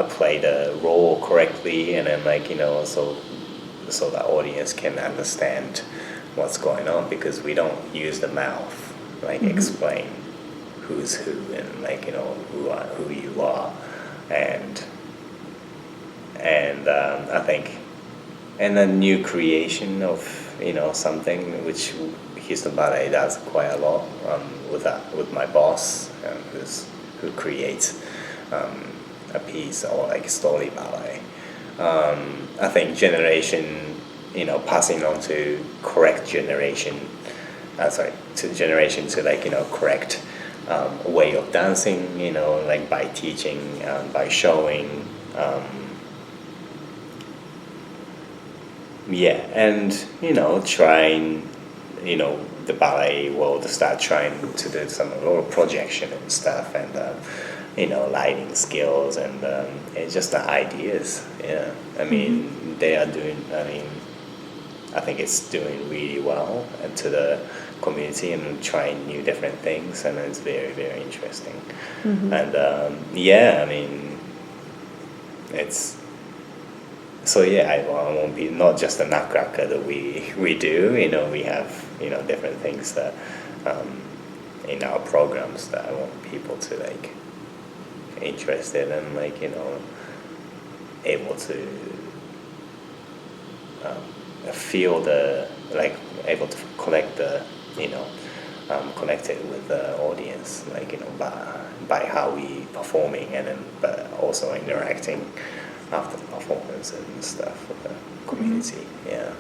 play the role correctly, and then like so the audience can understand what's going on, because we don't use the mouth like explain who's who and like who you are, and I think and a new creation of something which Houston Ballet does quite a lot, with my boss, who creates a piece or like story ballet. I think generation, passing on to correct generation, to generation to like correct way of dancing, like by teaching, by showing. Yeah, and trying, the ballet world to start trying to do some little projection and stuff, and lighting skills, and it's just the ideas. Yeah, I mean they are doing. I think it's doing really well to the community and trying new different things, and it's very very interesting. And yeah, I mean it's. So yeah, I won't be not just a nutcracker that we do. We have different things that in our programs that I want people to like interested and like able to feel the like able to collect the connect it with the audience, like by how we performing, and then but also interacting after the performance and stuff with the community. Yeah.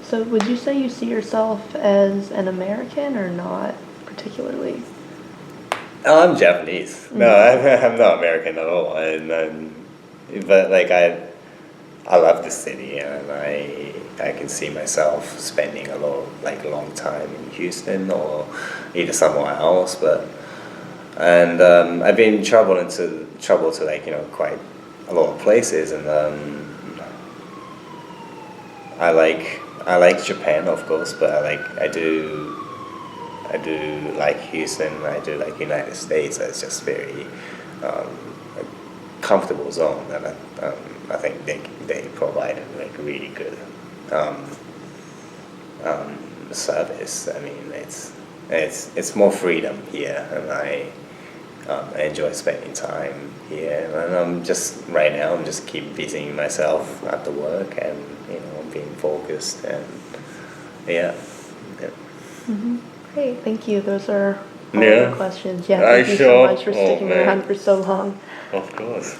So would you say you see yourself as an American or not particularly? Oh, I'm Japanese. No, I'm not American at all. But like I love the city, and I can see myself spending a long time in Houston or either somewhere else. But I've been travel to like quite a lot of places, and I like Japan, of course, but I do like Houston. I do like United States. It's just very a comfortable zone, and I think they provide like really good service. I mean, it's more freedom here, and I enjoy spending time here. And I'm just right now I'm just keep busying myself after work, and being focused, and yeah. Great, thank you. Those are all Yeah. the questions. Yeah, I thank you sure. so much for Oh, sticking man. around for so long. Of course.